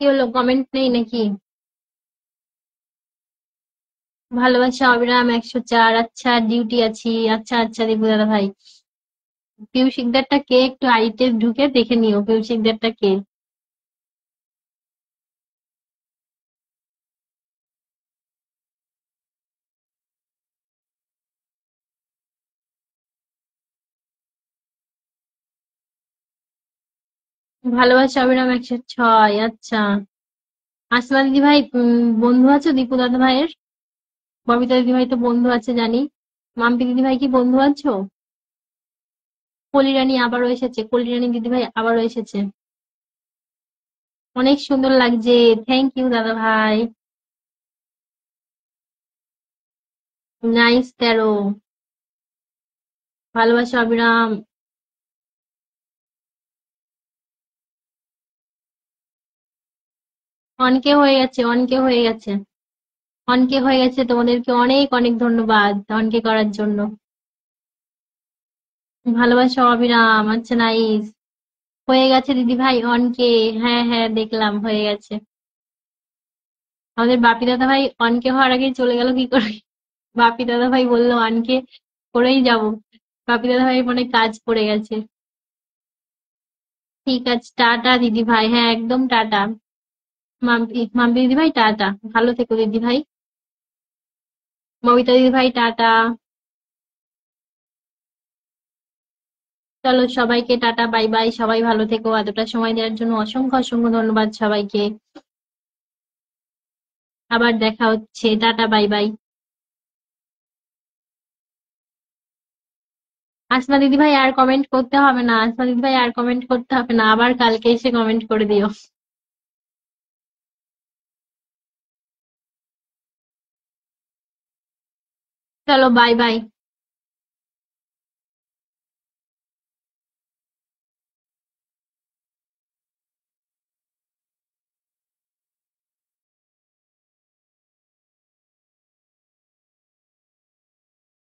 কি হলো, কমেন্ট নেই নাকি? ভালোবাসা অবিরাম 104, আচ্ছা। ডিউটি আছি, আচ্ছা আচ্ছা দীপু দাদা ভাই। পিউ শিকদারটা কে একটু আইতে ঢুকে দেখে নিও, পিউ শিকদারটা কে। ভালোবাসা অবিরাম 106। আচ্ছা, আসমা দিদি ভাই বন্ধু আছো দীপু দাদা ভাইয়ের? ববিতা দিদি ভাই তো বন্ধু আছে জানি। মাম্পি দিদি ভাই কি বন্ধু আছো? কলিরানী আবারও এসেছে, কলিরানী দিদি ভাই আবারও এসেছে। অনেক সুন্দর লাগছে। থ্যাংক ইউ দাদা ভাই। নাইস 13। ভালোবাসা অবিরাম। অনকে হয়ে গেছে, অনকে হয়ে গেছে, অনকে হয়ে গেছে। তোমাদেরকে অনেক অনেক ধন্যবাদ অনকে করার জন্য। ভালোবাসা অবিরাম। আচ্ছা, নাইস। হয়ে গেছে দিদি ভাই অনকে। হ্যাঁ হ্যাঁ, দেখলাম হয়ে গেছে। আমাদের বাপি দাদা ভাই অনকে হওয়ার আগেই চলে গেল কি করে? বাপি দাদা ভাই বললো অনকে করেই যাব। বাপি দাদা ভাই মনে হয় কাজ পড়ে গেছে। ঠিক আছে, টাটা দিদি ভাই। হ্যাঁ, একদম টাটা। মাম্পি মাম্পি দিদি ভাই টাটা। ভালো থেকো দিদি ভাই। মমিতা দিদি ভাই টাটা। চলো সবাইকে টাটা, বাই বাই। সবাই ভালো থেকো। এতটা সময় দেওয়ার জন্য অসংখ্য অসংখ্য ধন্যবাদ সবাইকে। আবার দেখা হচ্ছে। Tata, bye bye. আসমা দিদি ভাই আর কমেন্ট করতে হবে না, আসমা দিদি ভাই আর কমেন্ট করতে হবে না, আবার কালকে এসে কমেন্ট করে দিও। চলো বাই বাই।